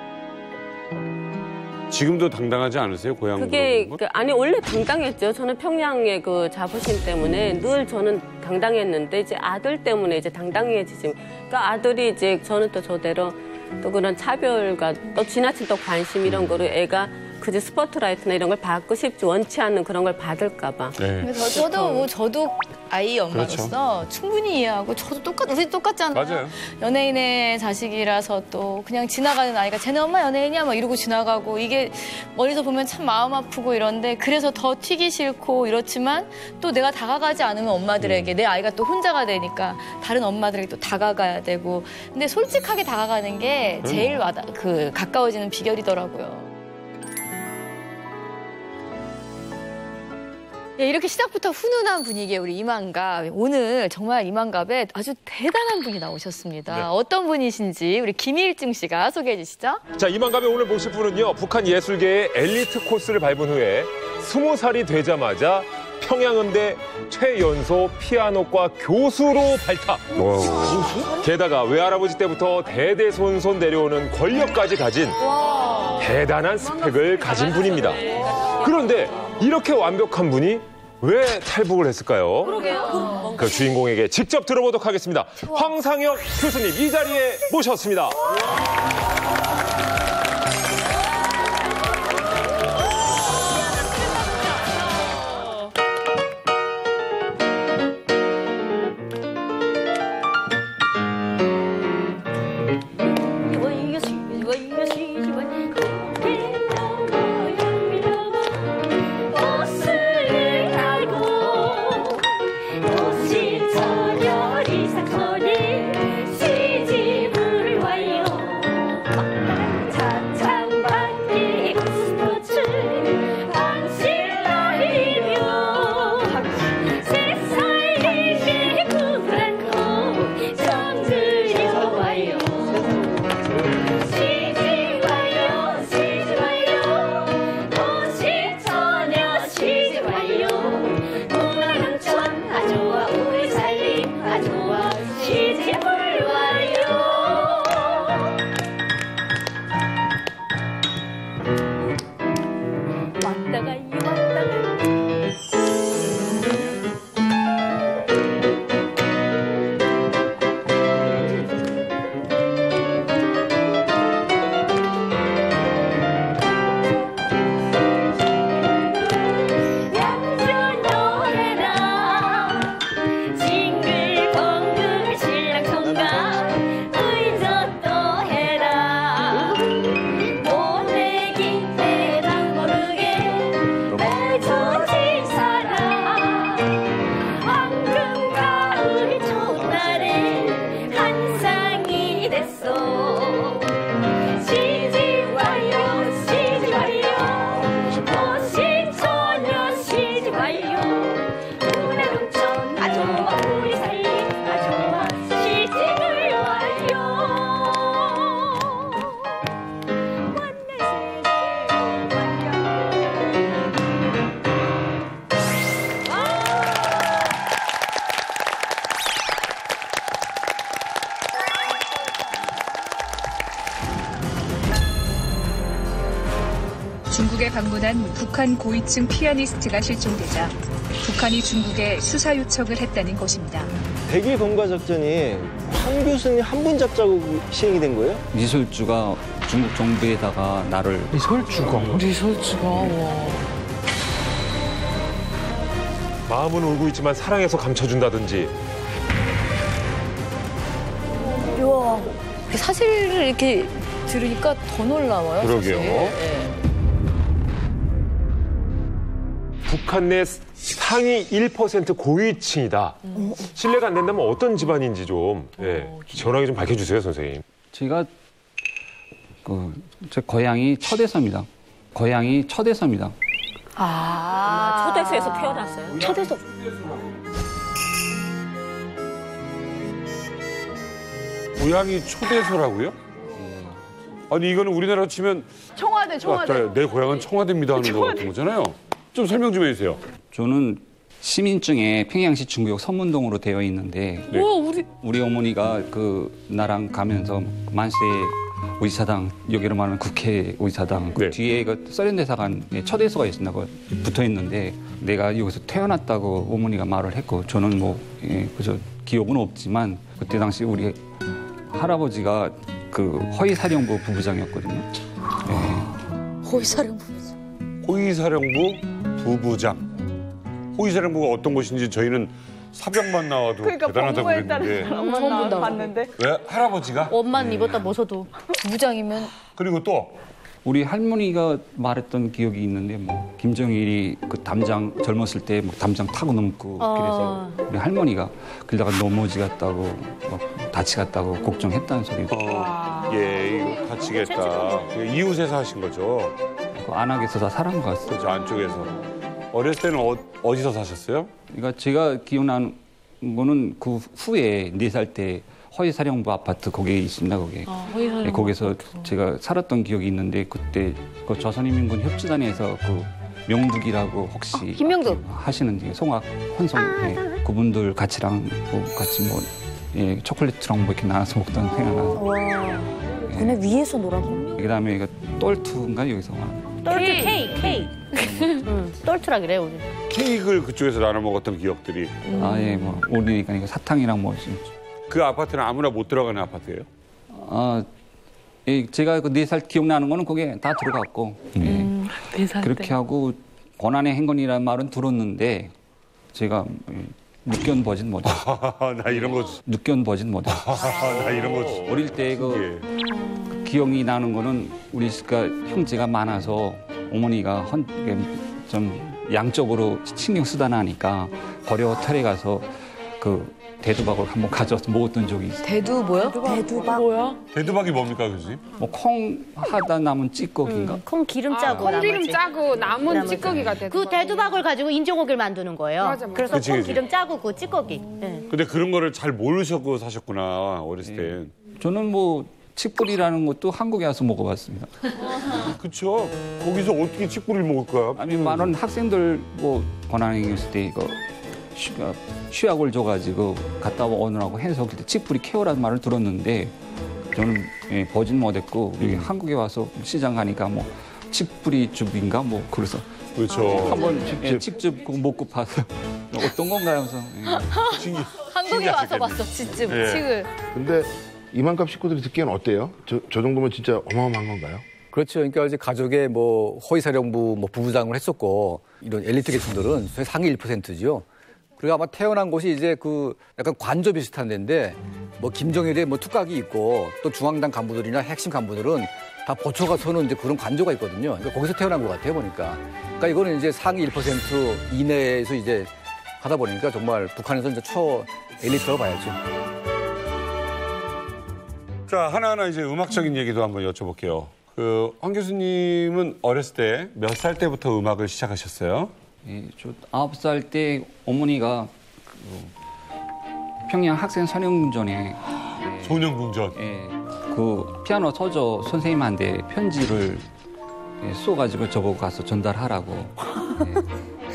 지금도 당당하지 않으세요? 고향 그게 물어보는 건? 아니 원래 당당했죠. 저는 평양의 그 자부심 때문에 늘 저는 당당했는데 이제 아들 때문에 이제 당당해지지. 그러니까 아들이 이제 저는 또 저대로 또 그런 차별과 또 지나친 또 관심 이런 거를 애가 그저 스포트라이트나 이런 걸 받고 싶지 원치 않는 그런 걸 받을까봐. 네. 저도 아이 엄마로서 그렇죠. 충분히 이해하고 저도 우리 똑같잖아요. 맞아요. 연예인의 자식이라서 또 그냥 지나가는 아이가 쟤네 엄마 연예인이야 막 이러고 지나가고 이게 멀리서 보면 참 마음 아프고 이런데 그래서 더 튀기 싫고 이렇지만 또 내가 다가가지 않으면 엄마들에게 내 아이가 또 혼자가 되니까 다른 엄마들에게 또 다가가야 되고 근데 솔직하게 다가가는 게 제일 가까워지는 비결이더라고요. 예, 이렇게 시작부터 훈훈한 분위기의 우리 이만갑. 오늘 정말 이만갑에 아주 대단한 분이 나오셨습니다. 네. 어떤 분이신지 우리 김일중 씨가 소개해 주시죠. 자, 이만갑에 오늘 모실 분은요. 북한 예술계의 엘리트 코스를 밟은 후에 20살이 되자마자 평양음대 최연소 피아노과 교수로 발탁. 게다가 외할아버지 때부터 대대손손 내려오는 권력까지 가진 대단한 스펙을 가진 분입니다. 그런데 이렇게 완벽한 분이 왜 탈북을 했을까요? 그러게요. 그 주인공에게 직접 들어보도록 하겠습니다. 황상혁 교수님 이 자리에 모셨습니다. 중국에 방문한 북한 고위층 피아니스트가 실종되자 북한이 중국에 수사 요청을 했다는 것입니다. 대기 검거 작전이 황 교수님 한 분 잡자고 시행이 된 거예요? 리설주가 중국 정부에다가 나를 리설주가 와. 마음은 울고 있지만 사랑해서 감춰준다든지. 우와, 사실을 이렇게 들으니까 더 놀라워요. 그러게요. 사실. 네. 북한 내 상위 1% 고위층이다. 신뢰가 안 된다면 어떤 집안인지 좀 시원하게 좀 밝혀주세요, 선생님. 제가 제 고향이 철에서입니다. 고향이 처대서입니다. 초대소에서 태어났어요. 초대소. 고향이 초대소라고요? 아니 이거는 우리나라로 치면 청와대. 내 고향은 청와대입니다 하는 거 같은 거잖아요. 좀 설명 좀 해주세요. 저는 시민증에 평양시 중구역 선문동으로 되어 있는데 네. 우리 어머니가 나랑 가면서 만세 의사당, 여기로 말하는 국회 의사당 그 뒤에 서련대사관 초대소가 있습니다. 붙어 있는데 내가 여기서 태어났다고 어머니가 말을 했고 저는 그저 기억은 없지만 그때 당시 우리 할아버지가 허위사령부 부부장이었거든요. 호위사령부 부부장. 호위사령부가 어떤 곳인지 저희는 사병만 나와도 대단하다고 그랬는데. 처음 봤는데. 왜? 할아버지가? 옷만 입었다 벗어도 부부장이면. 그리고 또 우리 할머니가 말했던 기억이 있는데 김정일이 담장 젊었을 때 담장 타고 넘고 그래서 우리 할머니가 그러다가 넘어지겠다고 다치겠다고 걱정했다는 소리도. 이거 다치겠다. 이웃에서 하신 거죠? 안악에서 다 살은 것 같아요. 그렇죠, 안쪽에서. 어렸을 때는 어디서 사셨어요? 그러니까 제가 기억나는 거는 그 후에 4살 때 허위사령부 아파트 거기에 있습니다. 거기에. 거기서 제가 살았던 기억이 있는데 그때 조선인민군 협지단에서 명득이라고 혹시 김명득 하시는 송악 혼성 그분들 같이 초콜릿이랑 이렇게 나눠서 먹던 생각나서. 그네 위에서 놀아보는. 그다음에 똘투인가 여기서 케이크. 똘투라 그래 우리. 케이크를 그쪽에서 나눠 먹었던 기억들이. 우리니까 사탕이랑 그 아파트는 아무나 못 들어가는 아파트예요? 제가 4살 기억나는 거는 거기에 다 들어갔고. 4살 그렇게 때. 하고 권한의 행건이라는 말은 들었는데 제가 느껴보진 못했어요. 나 이런 거. 느껴보진 못했어요. 나 이런 거. 어릴 때 기억이 나는 거는 우리 형제가 많아서 어머니가 좀 양쪽으로 신경 쓰다 나니까 버려 털에 가서 대두박을 한번 가져와서 먹었던 적이 있어요. 대두 뭐요? 대두박 뭐야? 대두박이 뭡니까, 교수님? 콩 하다 남은 찌꺼기인가? 콩 기름 짜고 콩기름 짜고 남은 찌꺼기가 대두박. 그 대두박을 가지고 인조고기를 만드는 거예요. 맞아. 그래서 그치, 콩 그치. 기름 짜고 그 찌꺼기. 근데 그런 거를 잘 모르셨고 사셨구나, 어렸을 때. 저는 칡뿌리라는 것도 한국에 와서 먹어봤습니다. 그쵸. 거기서 어떻게 칡뿌리를 먹을까요? 아니, 많은 학생들 권한행위 있을 때 쉬약을 줘가지고 갔다 오느라고 해서 그때 칡뿌리 케어라는 말을 들었는데 저는 보진 못했고 여기 한국에 와서 시장 가니까 칡뿌리 줍인가 그래서 그렇죠. 한번 직접 먹고 봐서 어떤 건가요? 그래서 한국에 와서 봤어, 직접 칡을. 근데 이만갑 식구들이 듣기엔 어때요? 저 정도면 진짜 어마어마한 건가요? 그렇죠. 그러니까 이제 가족의 허위사령부 부부장을 했었고 이런 엘리트 계층들은 상위 1%죠. 그리고 아마 태어난 곳이 이제 약간 관저 비슷한 데인데 김정일의 툭각이 있고 또 중앙당 간부들이나 핵심 간부들은 다 보초가 서는 이제 그런 관저가 있거든요. 그러니까 거기서 태어난 것 같아요, 보니까. 그러니까 이거는 이제 상위 1% 이내에서 이제 하다 보니까 정말 북한에서 이제 초 엘리트라고 봐야죠. 자, 하나하나 이제 음악적인 얘기도 한번 여쭤볼게요. 황 교수님은 어렸을 때 몇 살 때부터 음악을 시작하셨어요? 저 9살 때 어머니가 평양 학생 소년궁전에 소년궁전? 피아노 서조 선생님한테 편지를 써가지고 저보고 가서 전달하라고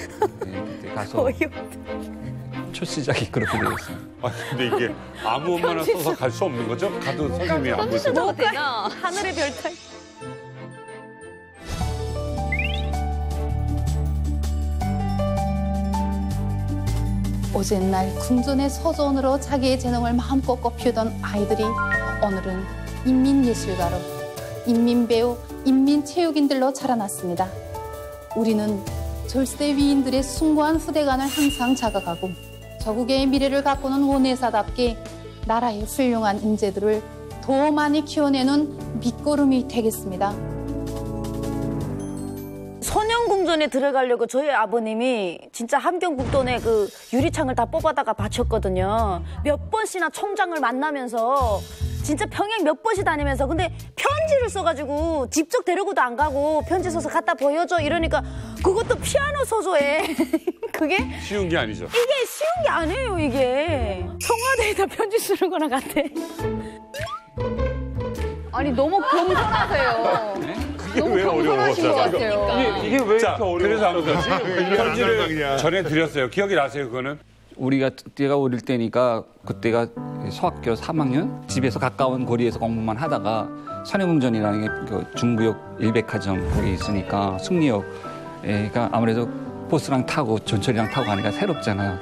그때 가서 첫 시작이 그렇게 되었어요. 근데 이게 아무 엄마나 써서 갈 수 없는 거죠? 가도 선생님이 안 보세요. 써주셔도 되나? 하늘의 별따기. 오전날 궁전의 서전으로 자기의 재능을 마음껏 피우던 아이들이 오늘은 인민예술가로, 인민배우, 인민체육인들로 자라났습니다. 우리는 절세 위인들의 숭고한 후대간을 항상 자각하고 조국의 미래를 가꾸는 원내사답게 나라의 훌륭한 인재들을 더 많이 키워내는 밑거름이 되겠습니다. 선영궁전에 들어가려고 저희 아버님이 진짜 함경북도내 그 유리창을 다 뽑아다가 바쳤거든요. 몇 번씩이나 총장을 만나면서 진짜 평양 몇 번씩 다니면서 근데 편지를 써가지고 직접 데리고도 안 가고 편지 써서 갖다 보여줘 이러니까 그것도 피아노 소조에 그게 쉬운 게 아니죠. 이게 쉬운 게 아니에요 이게. 청와대에다 편지 쓰는 거랑 같아. 아니 너무 겸손하세요. 그게 너무 왜 겸손하신 것 어려워? 같아요. 이게 왜 이렇게 어려워? 그래서 아무튼 편지를 전해드렸어요. 기억이 나세요, 그거는? 우리가 때가 어릴 때니까 그때가 소학교 3학년 집에서 가까운 거리에서 공부만 하다가 선영궁전이라는 그 중구역 일백화점 거기 있으니까 승리역가 아무래도 버스랑 타고 전철이랑 타고 가니까 새롭잖아요.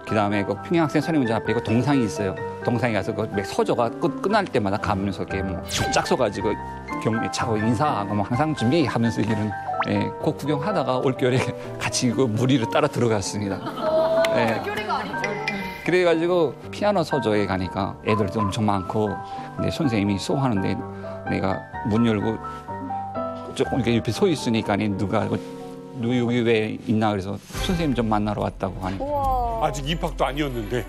그다음에 그 평양학생 선영궁전 앞에 그 동상이 있어요. 동상에 가서 그 서조가 끝날 때마다 가면서 이렇게 뭐 짝서가지고 경례 차고 인사하고 뭐 항상 준비하면서 이런 그 구경하다가 올겨울에 같이 그 무리를 따라 들어갔습니다. 네. 그래가지고 피아노 서조에 가니까 애들도 엄청 많고 근데 선생님이 수업하는데 내가 문 열고 조금 이렇게 옆에 서 있으니까 누가 여기 왜 있나 그래서 선생님 좀 만나러 왔다고 하니까 아직 입학도 아니었는데.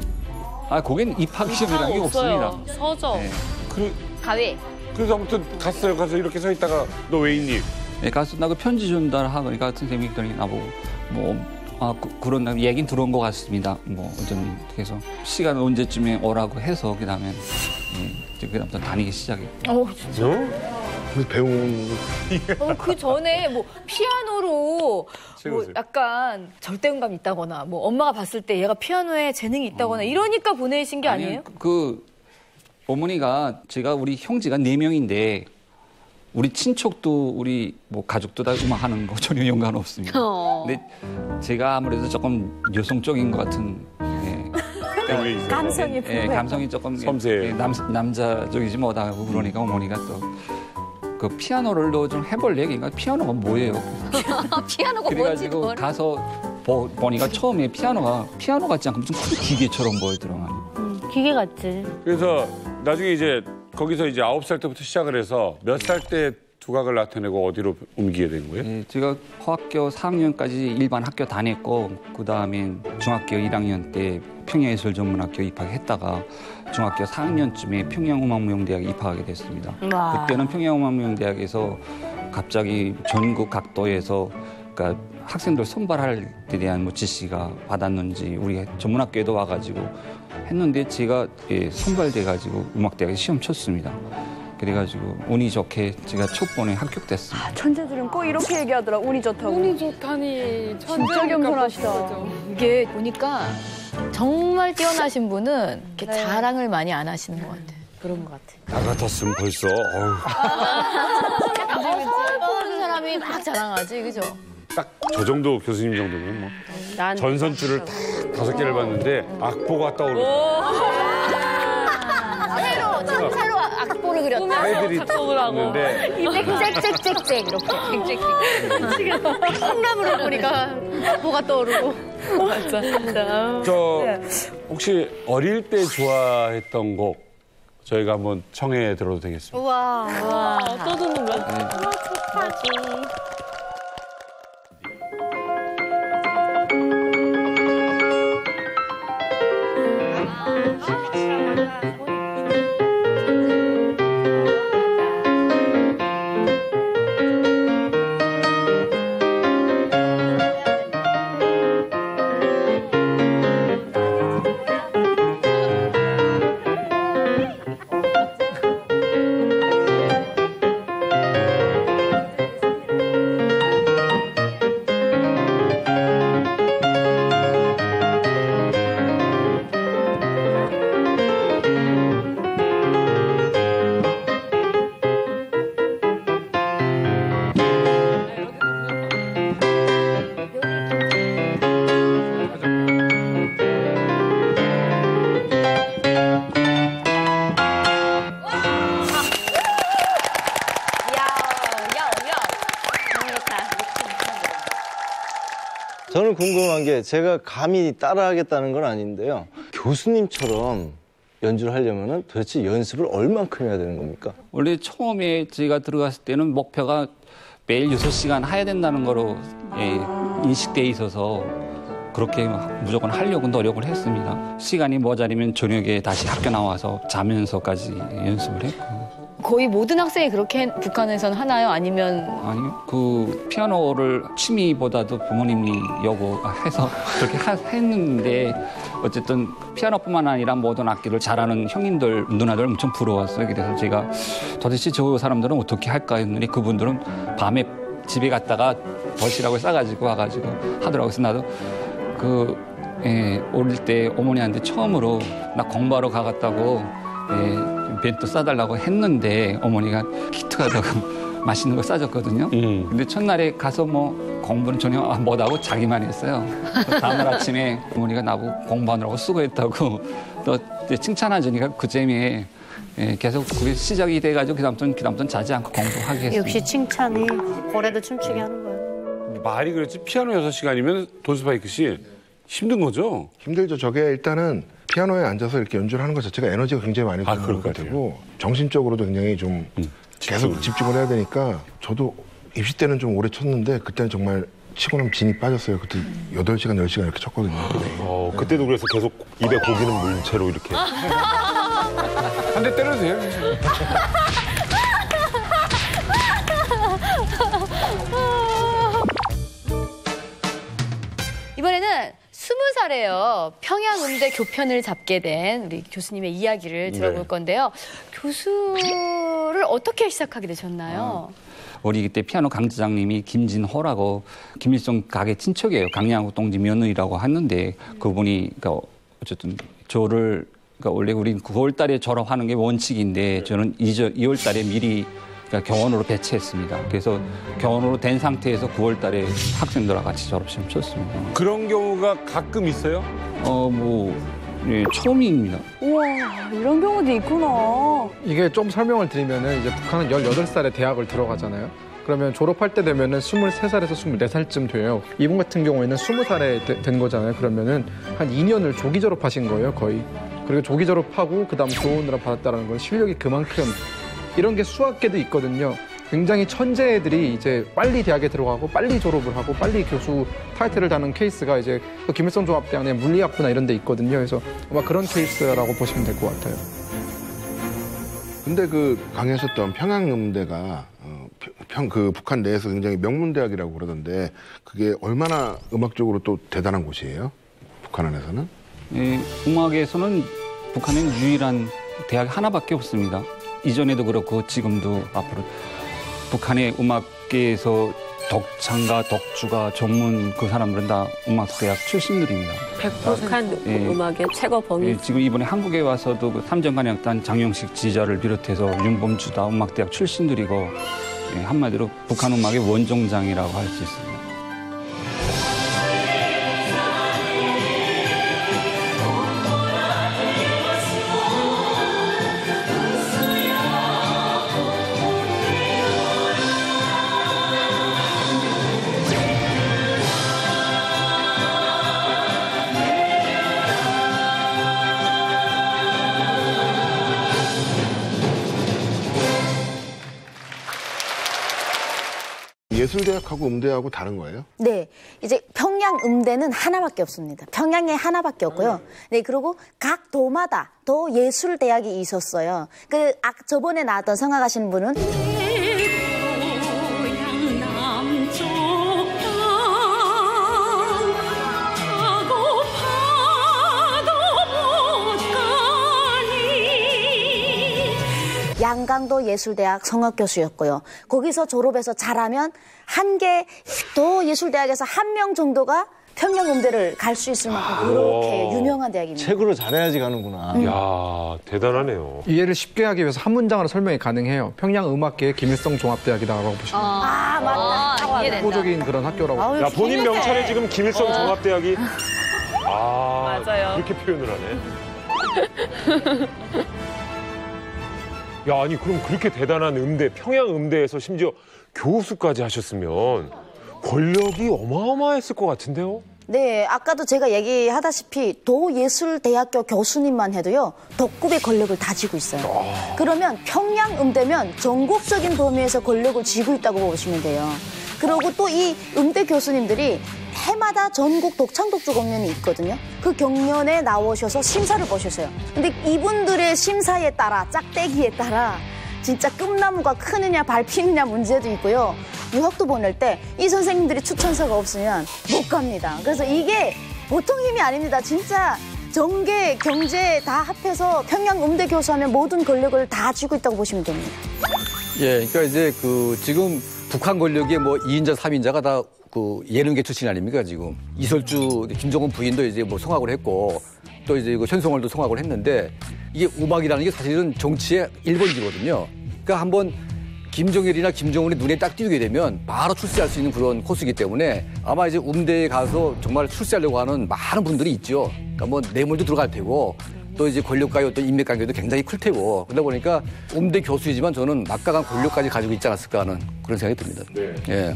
거긴 입학 시험이라는 게 없습니다. 서적. 네. 가위. 그래서 아무튼 갔어요. 가서 이렇게 서 있다가 너 왜 있니? 네, 가서 나 그 편지 준다 하고 그러니까 선생님이 그러니 나보고 그런 얘긴 들어온 것 같습니다. 어떤 그래서 시간 언제쯤에 오라고 해서 그다음에 그다음부터 다니기 시작했고. 진짜? 배운. 그 전에 뭐 피아노로 뭐 약간 절대음감 있다거나 뭐 엄마가 봤을 때 얘가 피아노에 재능이 있다거나 이러니까 보내신 게 아니에요? 그 어머니가 우리 형제가 4명인데. 우리 친척도 우리 뭐 가족도 다 음악하는 거 전혀 연관 없습니다. 근데 제가 아무래도 조금 여성적인 것 같은 감성이 감성이 조금 섬세해요. 남자적이지 못하고 그러니까 어머니가 또 그 피아노를 너 좀 해볼래? 그러니까 피아노가 뭐예요? 피아노가 뭔지도 그래가지고 가서 보니까 처음에 피아노 같지 않고 무슨 큰 기계처럼 보이더라고요. 기계 같지. 그래서 나중에 이제 거기서 이제 9살 때부터 시작을 해서 몇 살 때 두각을 나타내고 어디로 옮기게 된 거예요? 네, 제가 고학교 4학년까지 일반 학교 다녔고 그다음에 중학교 1학년 때 평양예술전문학교 입학했다가 중학교 4학년쯤에 평양음악무용대학에 입학하게 됐습니다. 와. 그때는 평양음악무용대학에서 갑자기 전국 각도에서 그러니까 학생들 선발할 때 대한 뭐 지시가 받았는지 우리 전문학교에도 와가지고 했는데 제가 선발돼가지고 음악대학에 시험 쳤습니다. 그래가지고 운이 좋게 제가 첫 번에 합격됐습니다. 천재들은 꼭 이렇게 얘기하더라. 운이 좋다고. 운이 좋다니. 진짜 겸손하시다. 이게 보니까 정말 뛰어나신 분은 이렇게 자랑을 많이 안 하시는 것 같아요. 그런 것 같아. 나 같았으면 벌써. 모르는 사람이 막 자랑하지, 그죠? 딱 저 정도 교수님 정도면 뭐 전선줄을 딱 5개를 봤는데 악보가 떠오르고. 차로 악보를 그렸다. 애들이 있는데 짹짹짹짹 이렇게. 지금 성감으로 보니까 악보가 떠오르고. 맞아, 진짜. 혹시 어릴 때 좋아했던 곡 저희가 한번 청해 들어도 되겠습니다. 우와. 또 듣는 거야? 저는 궁금한 게 제가 감히 따라하겠다는 건 아닌데요. 교수님처럼 연주를 하려면 도대체 연습을 얼만큼 해야 되는 겁니까? 원래 처음에 제가 들어갔을 때는 목표가 매일 6시간 해야 된다는 거로 인식돼 있어서 그렇게 무조건 하려고 노력을 했습니다. 시간이 모자라면 저녁에 다시 학교 나와서 자면서까지 연습을 했고. 거의 모든 학생이 그렇게 북한에서는 하나요? 아니면 아니요. 그 피아노를 취미보다도 부모님이 요구해서 그렇게 했는데 어쨌든 피아노뿐만 아니라 모든 악기를 잘하는 형님들, 누나들 엄청 부러웠어요. 그래서 제가 도대체 저 사람들은 어떻게 할까 했더니 그분들은 밤에 집에 갔다가 도시락을 싸가지고 와가지고 하더라고요. 그래서 나도 어릴 때 어머니한테 처음으로 나 공부하러 가갔다고 벤또 싸달라고 했는데 어머니가 기특하다고 맛있는 거 싸줬거든요. 근데 첫날에 가서 뭐 공부는 전혀 못하고 자기만 했어요. 다음날 아침에 어머니가 나보고 공부하느라고 수고했다고 또 칭찬하시니까 그 재미에 계속 그게 시작이 돼가지고 그다음부터는 자지 않고 공부하게 했어요. 역시 칭찬이 고래도 춤추게 하는 거예요. 말이 그렇지 피아노 6시간이면 돈스파이크 씨 힘든 거죠? 힘들죠. 저게 일단은 피아노에 앉아서 이렇게 연주를 하는 것 자체가 에너지가 굉장히 많이 들어가게 되고 정신적으로도 굉장히 좀 계속 집중을 해야 되니까 저도 입시 때는 좀 오래 쳤는데 그때는 정말 치고 나면 진이 빠졌어요. 그때 8시간, 10시간 이렇게 쳤거든요. 그때도 그래서 계속 입에 고기는 물 채로 이렇게. 한 대 때려도 돼요? 이번에는 20살에요. 평양음대 교편을 잡게 된 우리 교수님의 이야기를 들어볼 건데요. 교수를 어떻게 시작하게 되셨나요? 우리 그때 피아노 강사장님이 김진호라고 김일성 가게 친척이에요. 강양구 동지 며느리라고 하는데 그분이 그러니까 어쨌든 저를 그러니까 원래 우린 9월 달에 졸업하는 게 원칙인데 저는 2월 달에 미리 그러니까 교원으로 배치했습니다. 그래서 교원으로 된 상태에서 9월 달에 학생들과 같이 졸업시험 쳤습니다. 그런 경우가 가끔 있어요? 처음입니다. 우와, 이런 경우도 있구나. 이게 좀 설명을 드리면은 이제 북한은 18살에 대학을 들어가잖아요. 그러면 졸업할 때 되면은 23살에서 24살쯤 돼요. 이분 같은 경우에는 20살에 된 거잖아요. 그러면은 한 2년을 조기 졸업하신 거예요, 거의. 그리고 조기 졸업하고 그다음 교원으로 받았다는 건 실력이 그만큼 이런 게 수학계도 있거든요. 굉장히 천재 애들이 이제 빨리 대학에 들어가고 빨리 졸업을 하고 빨리 교수 타이틀을 다는 케이스가 이제 김일성 종합대학의 물리학부나 이런 데 있거든요. 그래서 아마 그런 케이스라고 보시면 될 것 같아요. 근데 그 강의하셨던 평양음대가 그 북한 내에서 굉장히 명문대학이라고 그러던데 그게 얼마나 음악적으로 또 대단한 곳이에요? 북한 안에서는? 음악에서는 북한은 유일한 대학이 하나밖에 없습니다. 이전에도 그렇고 지금도 앞으로 북한의 음악계에서 덕창가, 덕주가, 전문 그 사람들은 다 음악대학 출신들입니다. 100% 음악의 최고 범위. 지금 이번에 한국에 와서도 그 삼정관악단 장영식 지자를 비롯해서 윤범주 다 음악대학 출신들이고 한마디로 북한 음악의 원종장이라고 할 수 있습니다. 예술대학하고 음대하고 다른 거예요? 네. 이제 평양음대는 하나밖에 없습니다. 평양에 하나밖에 없고요. 네. 그리고 각 도마다 또 예술대학이 있었어요. 저번에 나왔던 성악하신 분은 양강도 예술대학 성악교수였고요. 거기서 졸업해서 잘하면 한 개 또 예술대학에서 한 명 정도가 평양음대를 갈 수 있을 만큼 그렇게 유명한 대학입니다. 책으로 잘해야지 가는구나. 이야, 대단하네요. 이해를 쉽게 하기 위해서 한 문장으로 설명이 가능해요. 평양음악계의 김일성 종합대학이라고 보시면 돼요. 맞다. 이해된다. 대표적인 그런 학교라고. 야, 본인 명찰에 지금 김일성 종합대학이 맞아요. 그렇게 표현을 하네. 야, 아니 그럼 그렇게 대단한 음대, 평양음대에서 심지어 교수까지 하셨으면 권력이 어마어마했을 것 같은데요? 네, 아까도 제가 얘기하다시피 도예술대학교 교수님만 해도요, 덕급의 권력을 다지고 있어요. 그러면 평양음대면 전국적인 범위에서 권력을 쥐고 있다고 보시면 돼요. 그리고 또 이 음대 교수님들이 해마다 전국 독창독주 공연이 있거든요. 그 경연에 나오셔서 심사를 보셨어요. 근데 이분들의 심사에 따라, 짝대기에 따라 진짜 꿈나무가 크느냐 밟히느냐 문제도 있고요. 유학도 보낼 때 이 선생님들이 추천서가 없으면 못 갑니다. 그래서 이게 보통 힘이 아닙니다. 진짜 정계, 경제 다 합해서 평양음대 교수하면 모든 권력을 다 쥐고 있다고 보시면 됩니다. 예, 그러니까 이제 지금 북한 권력의 뭐 2인자, 3인자가 다 예능계 출신 아닙니까, 지금. 이설주, 김정은 부인도 이제 뭐 성악을 했고, 또 이제 현송월도 성악을 했는데, 이게 음악이라는 게 사실은 정치의 1번지거든요. 그러니까 한번 김정일이나 김정은이 눈에 딱 띄게 되면 바로 출세할 수 있는 그런 코스이기 때문에 아마 이제 음대에 가서 정말 출세하려고 하는 많은 분들이 있죠. 그러니까 뭐 뇌물도 들어갈 테고, 또 이제 권력과의 어떤 인맥관계도 굉장히 클 테고, 그러다 보니까 음대 교수이지만 저는 막강한 권력까지 가지고 있지 않았을까 하는 그런 생각이 듭니다. 네. 예.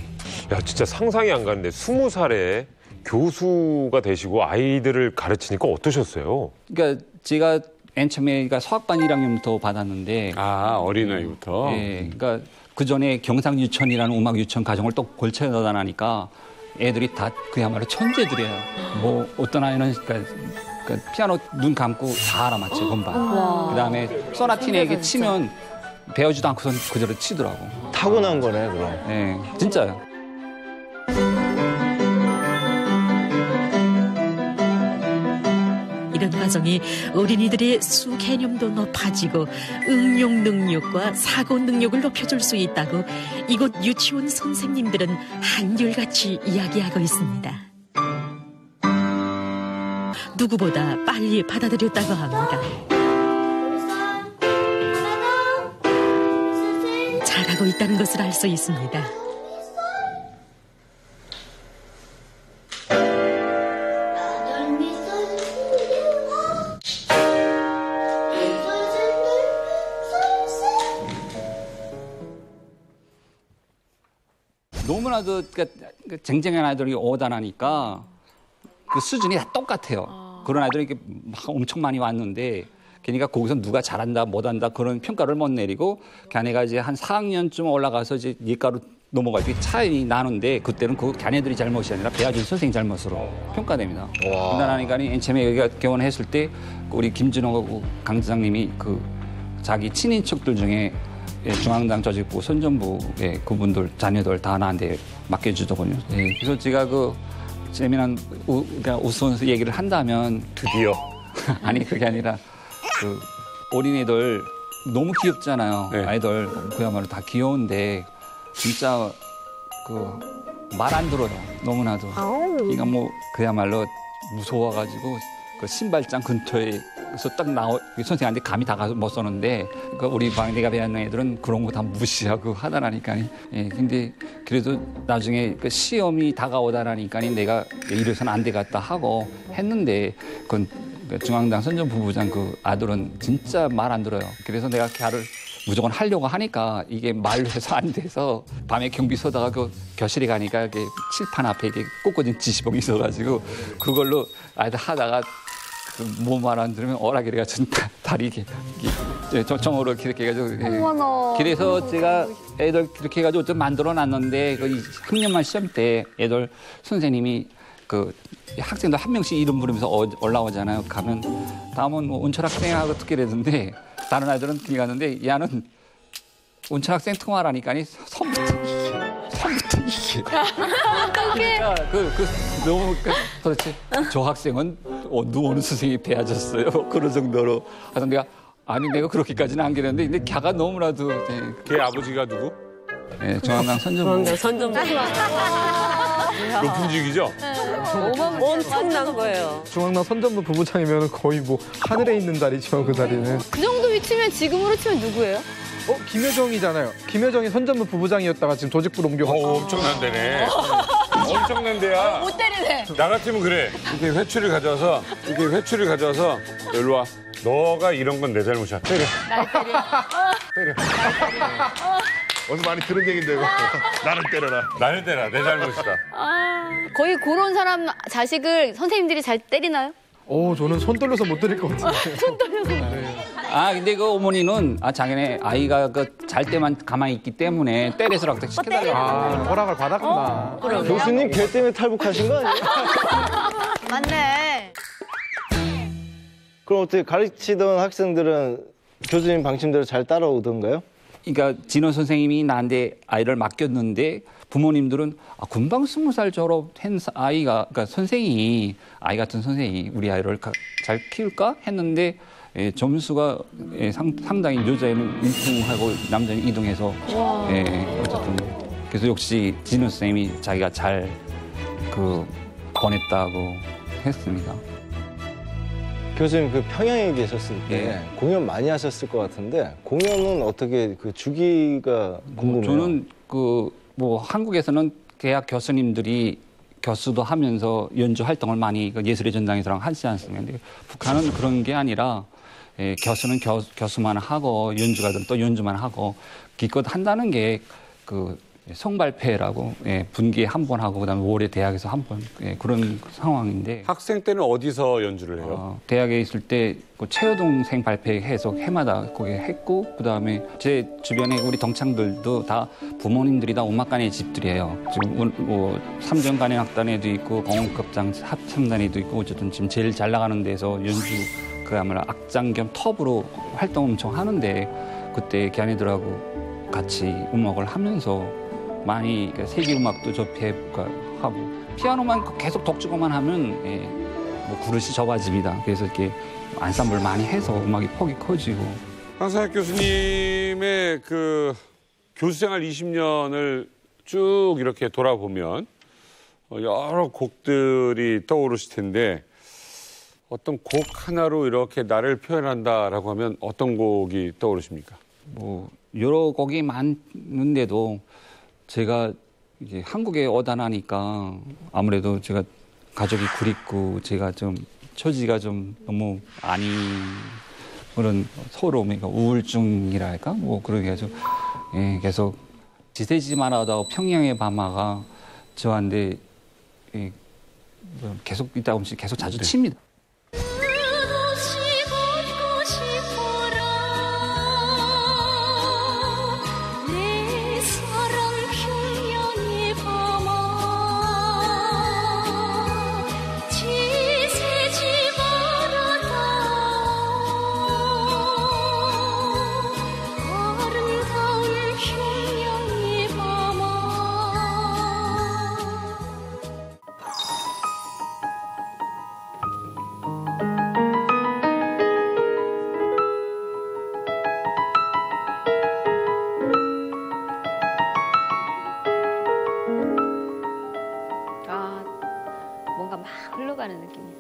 야, 진짜 상상이 안 가는데 20살에 교수가 되시고 아이들을 가르치니까 어떠셨어요? 그러니까 제가 맨 처음에 수학반 1학년부터 받았는데. 아, 어린아이부터? 예. 그러니까 그 전에 경상유천이라는 음악 유치원 과정을 또 걸쳐 나가니까 애들이 다 그야말로 천재들이에요. 뭐 어떤 아이는 그러니까 피아노 눈 감고 다 알아맞혀요, 건반. 그다음에 소나티네에게 치면 배우지도 않고선 그대로 치더라고. 타고난 거네, 그럼. 네, 진짜요. 이런 과정이 어린이들의 수 개념도 높아지고 응용 능력과 사고 능력을 높여줄 수 있다고 이곳 유치원 선생님들은 한결같이 이야기하고 있습니다. 누구보다 빨리 받아들였다고 합니다. 잘하고 있다는 것을 알 수 있습니다. 너무나도 쟁쟁한 아이들이 오다 나니까 그 수준이 다 똑같아요. 그런 아이들이 이렇게 막 엄청 많이 왔는데, 그러니까 거기서 누가 잘한다, 못한다 그런 평가를 못 내리고, 걔네가 이제 한 4학년쯤 올라가서 이제 예과로 넘어가지고 차이 나는데, 그때는 그 걔네들이 잘못이 아니라 배아준 선생님 잘못으로 평가됩니다. 그러니까 맨 처음에 여기가 개원했을 때 우리 김준호 강사장님이 자기 친인척들 중에 중앙당 조직부, 선전부의 그분들 자녀들 다 나한테 맡겨주더군요. 네, 그래서 제가 재미난 웃으면서 얘기를 한다면 드디어 아니 그게 아니라 어린이들 너무 귀엽잖아요. 네. 아이들 그야말로 다 귀여운데 진짜 말 안 들어요. 너무나도. 그러니까 뭐 그야말로 무서워가지고 그 신발장 근처에서 딱 선생님한테 감히 다가서 못 쏘는데, 우리 내가 배웠는 애들은 그런 거 다 무시하고 하다라니까. 예, 근데 그래도 나중에 시험이 다가오다라니까 내가 이래서는 안 되겠다 하고 했는데, 그건 중앙당 선전부부장 아들은 진짜 말 안 들어요. 그래서 내가 걔를 무조건 하려고 하니까 이게 말로 해서 안 돼서 밤에 경비 서다가 교실에 가니까 칠판 앞에 꽂아진 지시봉이 있어가지고 그걸로 아이들 하다가 뭐 말 안 들으면 오라기래가 전 다리 정으로 이렇게 해가지고. 그래서 제가 애들 그렇게 해가지고 좀 만들어 놨는데, 3년만 시험 때 애들 선생님이 학생들 한 명씩 이름 부르면서 올라오잖아요. 가면 다음은 뭐 운철 학생하고 특히 그랬는데, 다른 아이들은 그냥 갔는데 얘는 운철 학생 통화라니까 선부터 이게. 그러니까 너무 도대체 저 학생은 어느 선생님이 배워줬어요. 그런 정도로 하던 내가 내가 그렇게까지는 안 그랬는데, 근데 걔가 너무나도. 걔 아버지가 누구? 네, 중앙당 선전부. 선전부. 높은 직이죠? 엄청난 거예요. 중앙당 선전부 부부장이면 거의 뭐 하늘에 있는 자리죠, 그 자리는. 그 정도 위치면 지금으로 치면 누구예요? 김여정이잖아요. 김여정이 선전부 부부장이었다가 지금 조직부로 옮겨갔어. 엄청난 데네. 엄청난 데야. 못 때리네. 나 같으면 그래. 이렇게 회초리를 가져와서 일로 와. 너가 이런 건 내 잘못이야. 때려. 날 때려. 때려. 어디서 많이 들은 얘기인데 이거. 나를 때려라. 나를 때려라. 내 잘못이다. 거의 그런 사람 자식을 선생님들이 잘 때리나요? 저는 손 떨려서 못 때릴 것 같은데. 손 떨려서. 근데 그 어머니는 자기네 아이가 잘 때만 가만히 있기 때문에 때려서라고 시켜달라고. 허락을 받았구나. 교수님 걔 때문에 탈북하신 거 아니에요? 맞네. 그럼 어떻게 가르치던 학생들은 교수님 방침대로 잘 따라오던가요? 그러니까 진호 선생님이 나한테 아이를 맡겼는데 부모님들은 금방 20살 졸업한 아이가, 그러니까 선생이, 아이 같은 선생이 우리 아이를 잘 키울까 했는데 점수가 상당히 여자애는 1등하고 남자는 2등해서 어쨌든 그래서 역시 진호 선생님이 자기가 잘 권했다고 했습니다. 교수님 그 평양에 계셨을 때 공연 많이 하셨을 것 같은데 공연은 어떻게 주기가 궁금해요. 저는 한국에서는 대학 교수님들이 교수도 하면서 연주 활동을 많이 예술의 전당에서랑 하지 않습니까? 근데 북한은 그런 게 아니라 교수는 교수만 하고 연주가들 또 연주만 하고 기껏 한다는 게 성발패라고 분기에 한 번 하고 그다음에 5월에 대학에서 한 번 그런 상황인데 학생 때는 어디서 연주를 해요? 대학에 있을 때 최여동생 발표해서 해마다 거기 했고 그다음에 제 주변에 우리 동창들도 다 부모님들이 다 음악관의 집들이에요. 지금 삼정관현악단에도 있고 공원급장 합창단에도 있고 어쨌든 지금 제일 잘 나가는 데서 연주 그야말로 악장 겸 톱으로 활동 엄청 하는데 그때 걔네들하고 같이 음악을 하면서 많이 세계 음악도 접하고 피아노만 계속 독주고만 하면 그릇이 좁아집니다. 그래서 이렇게 안삼블 많이 해서 음악이 폭이 커지고. 황상혁 교수님의 교수생활 20년을 쭉 이렇게 돌아보면 여러 곡들이 떠오르실 텐데 어떤 곡 하나로 이렇게 나를 표현한다라고 하면 어떤 곡이 떠오르십니까? 여러 곡이 많은데도 제가 이제 한국에 오다 나니까 아무래도 제가 가족이 그립고 제가 좀 처지가 좀 너무 그런 서로 우울증이랄까 그러게 해서 계속 지새지만 하다가 평양의 밤하가 저한테 계속 있다 보면 계속 자주 칩니다. 뭔가 막 흘러가는 느낌이에요.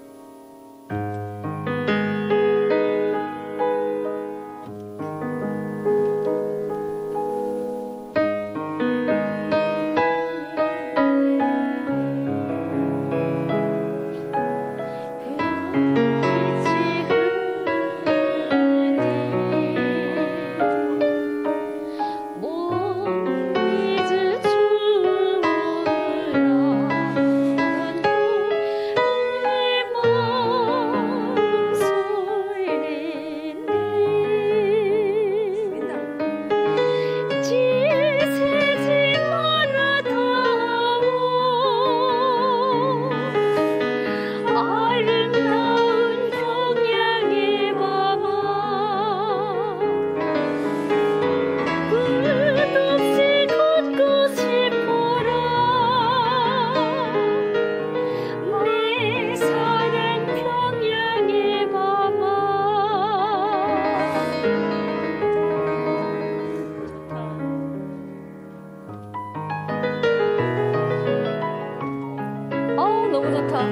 너무 좋다.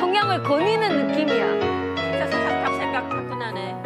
평양을 거니는 느낌이야. 진짜 생각 자꾸 나네.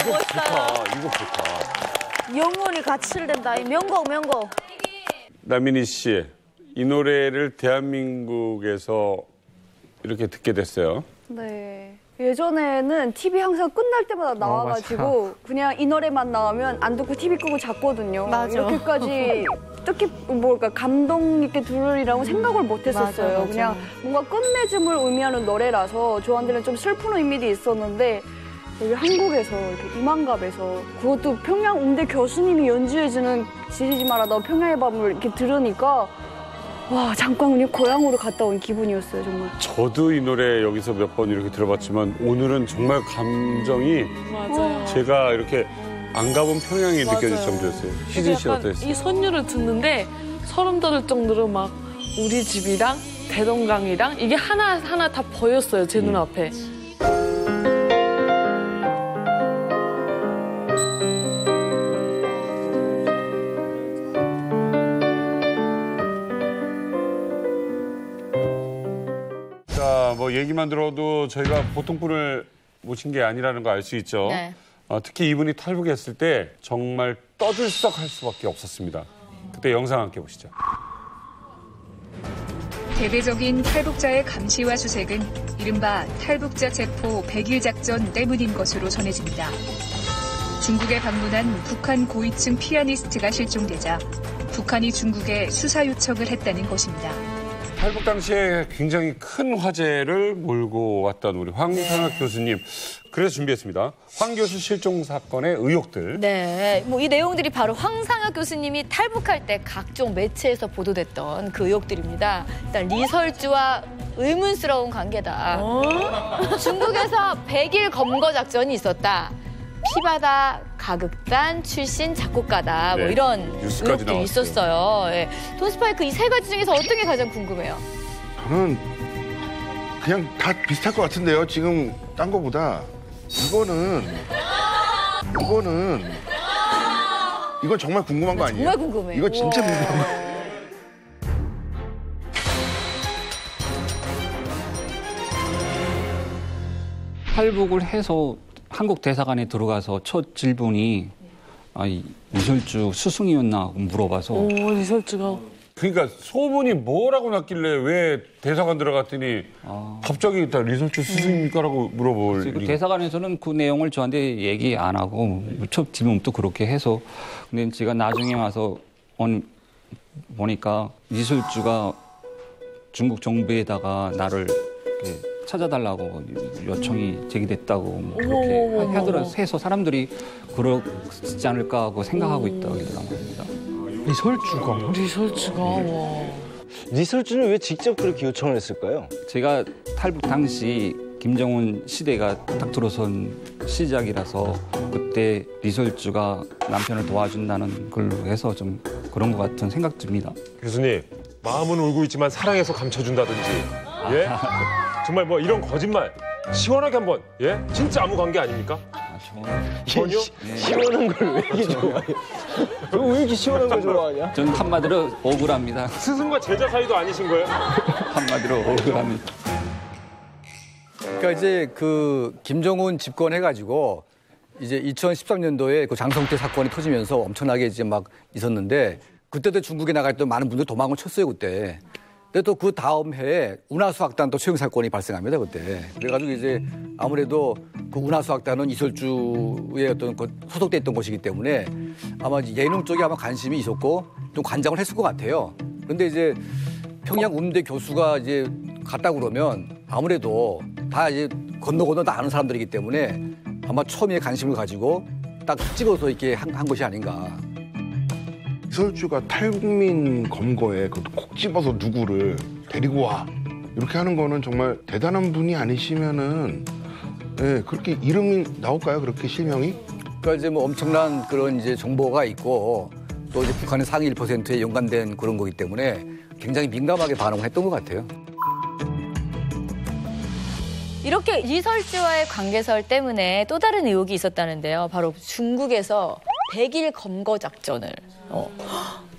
멋있어요. 이거 좋다. 영혼이 같이 된다. 이 명곡. 남인희 씨, 이 노래를 대한민국에서 이렇게 듣게 됐어요. 네. 예전에는 TV 항상 끝날 때마다 나와가지고 그냥 이 노래만 나오면 안 듣고 TV 끄고 잤거든요. 맞아. 이렇게까지 특히 뭘까 감동 있게 들으리라고 생각을 못했었어요. 맞아. 그냥 뭔가 끝맺음을 의미하는 노래라서 저한테는 좀 슬픈 의미도 있었는데 여기 한국에서 이렇게 이만갑에서 그것도 평양 음대 교수님이 연주해주는 지지지 마라 너 평양의 밤을 이렇게 들으니까 와 잠깐 그냥 고향으로 갔다 온 기분이었어요 정말. 저도 이 노래 여기서 몇 번 이렇게 들어봤지만 오늘은 정말 감정이 맞아요. 제가 이렇게 안 가본 평양이 느껴질 정도였어요. 희진 씨 어땠어요? 이 선율을 듣는데 소름 돋을 정도로 막 우리 집이랑 대동강이랑 이게 하나하나 다 보였어요. 제 눈앞에. 뭐 얘기만 들어도 저희가 보통 분을 모신 게 아니라는 거 알 수 있죠. 네. 특히 이분이 탈북했을 때 정말 떠들썩할 수밖에 없었습니다. 그때 영상 함께 보시죠. 대대적인 탈북자의 감시와 수색은 이른바 탈북자 체포 100일 작전 때문인 것으로 전해집니다. 중국에 방문한 북한 고위층 피아니스트가 실종되자 북한이 중국에 수사 요청을 했다는 것입니다. 탈북 당시에 굉장히 큰 화제를 몰고 왔던 우리 황상학 교수님. 그래서 준비했습니다. 황 교수 실종 사건의 의혹들. 네, 뭐 이 내용들이 바로 황상혁 교수님이 탈북할 때 각종 매체에서 보도됐던 그 의혹들입니다. 일단 리설주와 의문스러운 관계다. 중국에서 100일 검거 작전이 있었다. 피바다 가극단 출신 작곡가다. 뭐 이런 의혹들이 있었어요. 예. 돈스파이크 이 세 가지 중에서 어떤 게 가장 궁금해요? 저는 그냥 다 비슷할 것 같은데요. 지금 딴 거보다 이건 정말 궁금한 거 아니에요? 정말 궁금해요. 이거 진짜 궁금한 거. 탈북을 해서 한국 대사관에 들어가서 첫 질문이 이설주 스승이었나 물어봐서. 오, 이설주가. 그러니까 소문이 뭐라고 났길래 왜 대사관 들어갔더니 갑자기 일단 리설주 스승입니까라고 물어볼. 그 대사관에서는 그 내용을 저한테 얘기 안 하고 첫 질문부터 그렇게 해서 근데 제가 나중에 와서 보니까 이설주가 중국 정부에다가 나를 이렇게 찾아달라고 요청이 제기됐다고 뭐 그렇게 하더라고요. 해서 사람들이 그렇지 않을까 하고 생각하고 있다고 하더라고요. 리설주가 와. 리설주는 왜 직접 그렇게 요청을 했을까요? 제가 탈북 당시 김정은 시대가 딱 들어선 시작이라서 그때 리설주가 남편을 도와준다는 걸로 해서 좀 그런 것 같은 생각 듭니다. 교수님, 마음은 울고 있지만 사랑해서 감춰준다든지, 예? 정말 뭐 이런 거짓말 시원하게 한번, 예? 진짜 아무 관계 아닙니까? 전혀? 시원한 걸 왜 이렇게 좋아해? 너 왜 이렇게 시원한 걸 좋아하냐? 전 한마디로 억울합니다. 스승과 제자 사이도 아니신 거예요? 한마디로 억울합니다. 그러니까 이제 그 김정은 집권해가지고 이제 2013년도에 그 장성태 사건이 터지면서 엄청나게 이제 막 있었는데 그때도 중국에 나갔던 많은 분들이 도망을 쳤어요 그때. 근데 또 그 다음 해에 운하수학단 또 채용 사건이 발생합니다 그때. 그래가지고 이제 아무래도 그 운하수학단은 이설주의 어떤 소속돼 있던 곳이기 때문에 아마 예능 쪽에 아마 관심이 있었고 좀 관장을 했을 것 같아요. 그런데 이제 평양 음대 교수가 이제 갔다 그러면 아무래도 다 이제 건너 다 아는 사람들이기 때문에 아마 처음에 관심을 가지고 딱 찍어서 이렇게 한 것이 아닌가. 이설주가 탈북민 검거에 콕 집어서 누구를 데리고 와 이렇게 하는 거는 정말 대단한 분이 아니시면은 예, 그렇게 이름이 나올까요? 그렇게 실명이? 그러니까 이제 뭐 엄청난 그런 이제 정보가 있고 또 이제 북한의 상위 1%에 연관된 그런 거기 때문에 굉장히 민감하게 반응을 했던 것 같아요. 이렇게 이설주와의 관계설 때문에 또 다른 의혹이 있었다는데요. 바로 중국에서 100일 검거 작전을.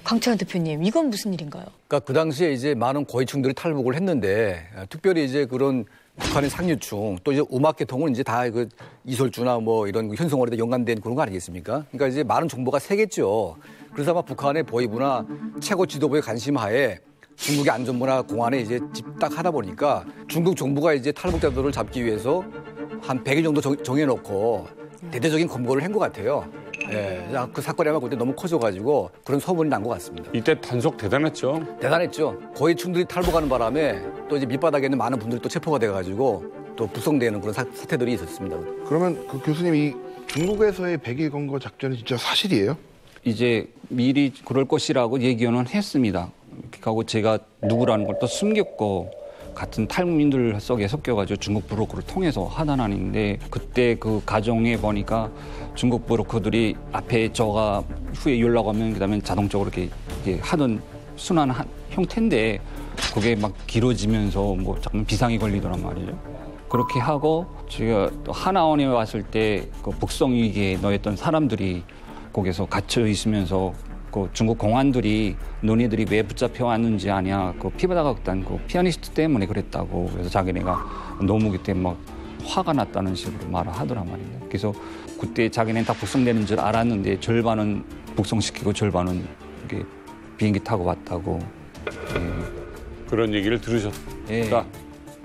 강철환 대표님, 이건 무슨 일인가요? 그러니까 그 당시에 이제 많은 고위층들이 탈북을 했는데 특별히 이제 그런 북한의 상류층 또 이제 음악계통은 이제 다 그 이설주나 뭐 이런 현송월에도 연관된 그런 거 아니겠습니까? 그러니까 이제 많은 정보가 새겠죠. 그래서 아마 북한의 보위부나 최고 지도부의 관심하에 중국의 안전부나 공안에 이제 집딱하다 보니까 중국 정부가 이제 탈북자들을 잡기 위해서 한 100일 정도 정해놓고 대대적인 검거를 한 것 같아요. 예, 그 사건이 아마 그때 너무 커져가지고 그런 소문이 난 것 같습니다. 이때 단속 대단했죠? 대단했죠. 고위층들이 탈북하는 바람에 또 이제 밑바닥에 있는 많은 분들이 또 체포가 돼가지고 또 북송되는 그런 사태들이 있었습니다. 그러면 그 교수님 이 중국에서의 100일 검거 작전이 진짜 사실이에요? 이제 미리 그럴 것이라고 예견은 했습니다. 그리고 제가 누구라는 걸 또 숨겼고 같은 탈북민들 속에 섞여가지고 중국 브로커를 통해서 하던 아닌데 그때 그 가정에 보니까 중국 브로커들이 앞에 저가 후에 연락하면 그다음에 자동적으로 이렇게 하던 순환 형태인데 그게 막 길어지면서 뭐 잠깐 비상이 걸리더란 말이죠. 그렇게 하고 제가 또 하나원에 왔을 때 그 북송 위기에 놓였던 사람들이 거기서 갇혀 있으면서 그 중국 공안들이 너네들이 왜 붙잡혀 왔는지 아냐 그 피바다각단 그 피아니스트 때문에 그랬다고 그래서 자기네가 너무 그때 막 화가 났다는 식으로 말을 하더란 말이에요. 그래서 그때 자기네는 다 북송되는 줄 알았는데 절반은 북송시키고 절반은 이렇게 비행기 타고 왔다고. 그런 얘기를 들으셨다. 예.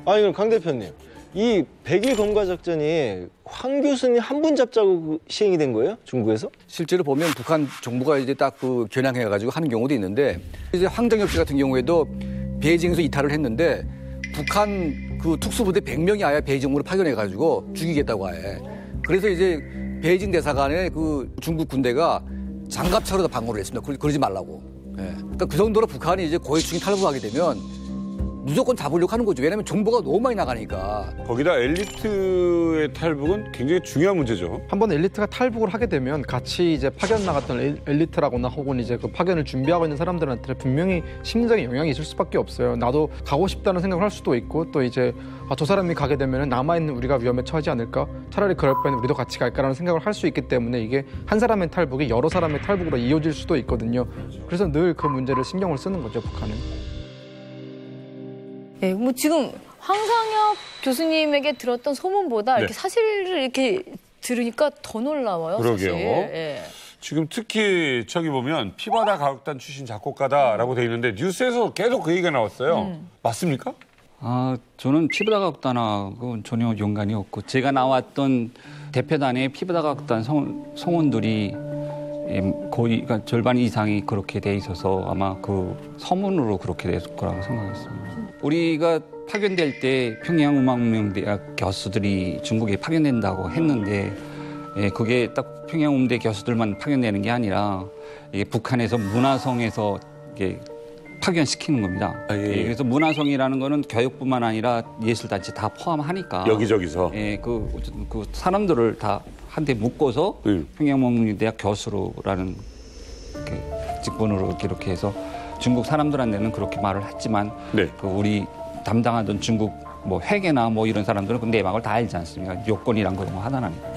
아니 그럼 강 대표님 이 100일 검거 작전이 황 교수님 한 분 잡자고 시행이 된 거예요? 중국에서? 실제로 보면 북한 정부가 이제 딱 그 겨냥해가지고 하는 경우도 있는데 이제 황정엽 씨 같은 경우에도 베이징에서 이탈을 했는데 북한 그 특수부대 100명이 아예 베이징으로 파견해가지고 죽이겠다고 아예. 그래서 이제 베이징 대사관에 그 중국 군대가 장갑차로 다 방어를 했습니다. 그러지 말라고. 예. 그러니까 그 정도로 북한이 이제 고위층이 탈북하게 되면 무조건 잡으려고 하는 거죠. 왜냐하면 정보가 너무 많이 나가니까. 거기다 엘리트의 탈북은 굉장히 중요한 문제죠. 한번 엘리트가 탈북을 하게 되면 같이 이제 파견 나갔던 엘리트라거나 혹은 이제 그 파견을 준비하고 있는 사람들한테 분명히 심리적인 영향이 있을 수밖에 없어요. 나도 가고 싶다는 생각을 할 수도 있고 또 이제 저 사람이 가게 되면 남아있는 우리가 위험에 처하지 않을까? 차라리 그럴 바에는 우리도 같이 갈까라는 생각을 할 수 있기 때문에 이게 한 사람의 탈북이 여러 사람의 탈북으로 이어질 수도 있거든요. 그래서 늘 그 문제를 신경을 쓰는 거죠, 북한은. 네, 뭐 지금 황상혁 교수님에게 들었던 소문보다 이렇게 사실을 이렇게 들으니까 더 놀라워요. 그러게요. 사실. 예. 지금 특히 저기 보면 피바다 가옥단 출신 작곡가다라고 돼 있는데 뉴스에서 계속 그 얘기가 나왔어요. 맞습니까? 저는 피바다 가옥단하고 전혀 연관이 없고 제가 나왔던 대표단의 피바다 가옥단 성원들이 거의 그러니까 절반 이상이 그렇게 돼 있어서 아마 그 서문으로 그렇게 됐을 거라고 생각했습니다. 우리가 파견될 때 평양음악명대학 교수들이 중국에 파견된다고 했는데 그게 딱 평양음대 교수들만 파견되는 게 아니라 이게 북한에서 문화성에서 이게 파견시키는 겁니다. 그래서 문화성이라는 거는 교육뿐만 아니라 예술단체 다 포함하니까 여기저기서 그 사람들을 다 한데 묶어서 평양음악대학 교수로라는 직분으로 이렇게 해서 중국 사람들한테는 그렇게 말을 했지만 그 우리 담당하던 중국 뭐 회계나 뭐 이런 사람들은 그 내막을 다 알지 않습니까? 요건이란 거 뭐 하나니까.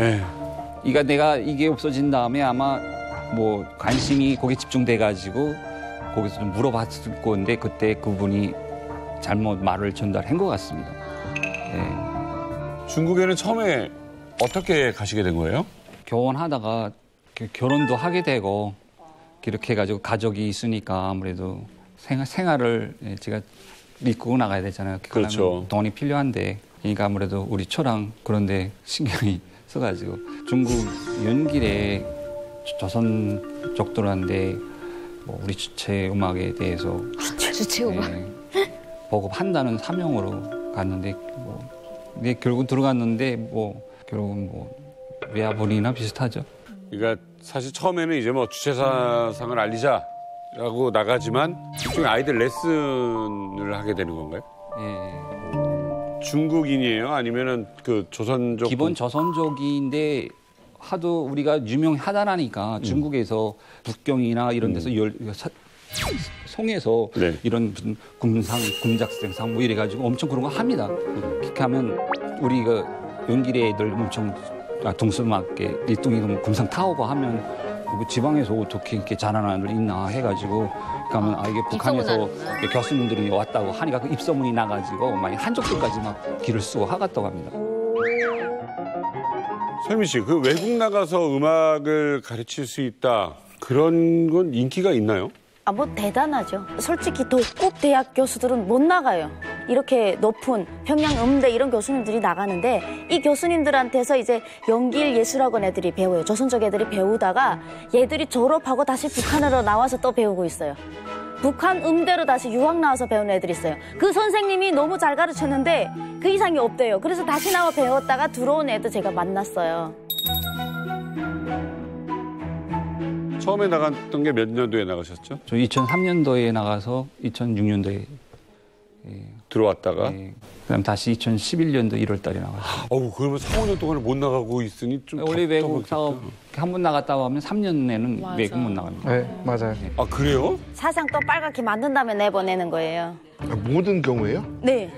그러니까 내가 이게 없어진 다음에 아마 뭐 관심이 거기에 집중돼가지고 거기서 좀 물어봤을 건데 그때 그분이 잘못 말을 전달한 것 같습니다. 중국에는 처음에 어떻게 가시게 된 거예요? 교원하다가 결혼도 하게 되고 이렇게 해가지고 가족이 있으니까 아무래도 생활을 제가 이끌고 나가야 되잖아요. 그렇죠. 돈이 필요한데 그러니까 아무래도 우리 처랑 그런데 신경이 써가지고 중국 연길에 조선족들한테 뭐 우리 주체 음악에 대해서 주체 음악 보급한다는 사명으로 갔는데 근데 결국 들어갔는데 결국은 외화분이나 비슷하죠. 그러니까 사실 처음에는 이제 뭐 주체사상을 알리자라고 나가지만 일종의 아이들 레슨을 하게 되는 건가요? 중국인이에요? 아니면은 그 조선족? 기본 조선족인데 하도 우리가 유명하다니까 중국에서 북경이나 이런 데서 송에서 이런 무슨 금작생상 뭐 이래가지고 엄청 그런 거 합니다. 그렇게 하면 우리가 연길의 애들 엄청 동수막게 리뚱이도 금상 타오고 하면 뭐 지방에서 어떻게 이렇게 잘하는 아이들 있나 해가지고 가면 이게 북한에서 교수님들이 왔다고 하니까 그 입소문이 나가지고 막 한족들까지 막 길을 쓰고 하갔다고 합니다. 설미 씨, 그 외국 나가서 음악을 가르칠 수 있다 그런 건 인기가 있나요? 뭐 대단하죠. 솔직히 독국 대학 교수들은 못 나가요. 이렇게 높은 평양 음대 이런 교수님들이 나가는데 이 교수님들한테서 이제 연기일 예술학원 애들이 배워요. 조선족 애들이 배우다가 얘들이 졸업하고 다시 북한으로 나와서 또 배우고 있어요. 북한 음대로 다시 유학 나와서 배우는 애들이 있어요. 그 선생님이 너무 잘 가르쳤는데 그 이상이 없대요. 그래서 다시 나와 배웠다가 들어온 애도 제가 만났어요. 처음에 나갔던 게 몇 년도에 나가셨죠? 저 2003년도에 나가서 2006년도에 들어왔다가 그다음 다시 2011년도 1월 달에 나갔어요. 그러면 4, 5년 동안 못 나가고 있으니 좀 원래 외국 사업 한 번 나갔다고 하면 3년내는 외국 못 나갑니다. 네, 맞아요. 아, 그래요? 사상 또 빨갛게 만든 다음에 내보내는 거예요. 모든 경우에요? 네.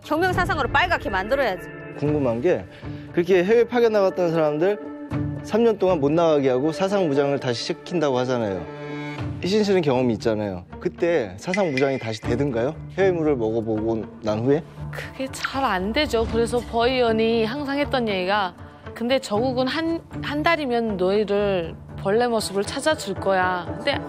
혁명 사상으로 빨갛게 만들어야지. 궁금한 게 그렇게 해외 파견 나갔던 사람들 3년 동안 못 나가게 하고 사상 무장을 다시 시킨다고 하잖아요. 희신 씨는 경험이 있잖아요. 그때 사상 무장이 다시 되던가요? 해외물을 먹어보고 난 후에? 그게 잘 안 되죠. 그래서 버 의원이 항상 했던 얘기가 근데 저국은 한 달이면 너희를 벌레 모습을 찾아줄 거야. 근데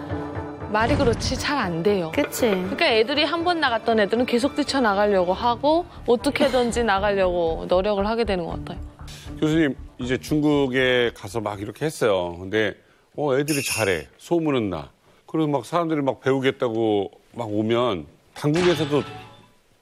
말이 그렇지 잘 안 돼요. 그치. 그러니까 애들이 한 번 나갔던 애들은 계속 뛰쳐나가려고 하고 어떻게든지 나가려고 노력을 하게 되는 것 같아요. 교수님, 이제 중국에 가서 막 이렇게 했어요. 근데 애들이 잘해. 소문은 나. 그래서 막 사람들이 막 배우겠다고 막 오면 당국에서도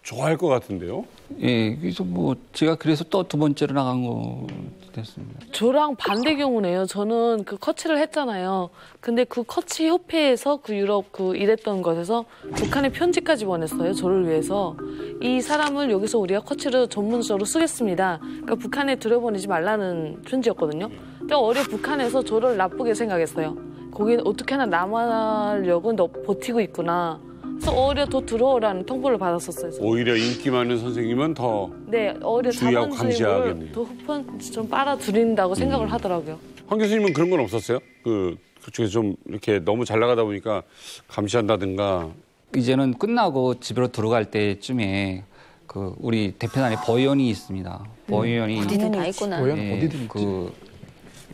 좋아할 것 같은데요? 예, 그래서 뭐 제가 그래서 또 두 번째로 나간 거 됐습니다. 저랑 반대 경우네요. 저는 그 커치를 했잖아요. 근데 그 커치 협회에서 그 유럽 그 일했던 것에서 북한에 편지까지 보냈어요. 저를 위해서. 이 사람을 여기서 우리가 커치를 전문적으로 쓰겠습니다. 그러니까 북한에 들여보내지 말라는 편지였거든요. 근데 오히려 북한에서 저를 나쁘게 생각했어요. 거기는 어떻게 하나 남아려고 너 버티고 있구나. 그래서 오히려 더 들어오라는 통보를 받았었어요. 오히려 인기 많은 선생님은 더 네, 오히려 주의하고 자본주의를 감시하겠네요. 더 좀 빨아들인다고 생각을 하더라고요. 황 교수님은 그런 건 없었어요? 그쪽에 좀 이렇게 너무 잘 나가다 보니까 감시한다든가. 이제는 끝나고 집으로 들어갈 때쯤에 그 우리 대표단에 버 의원이 있습니다. 버 의원이 어디든 다 있구나. 어디든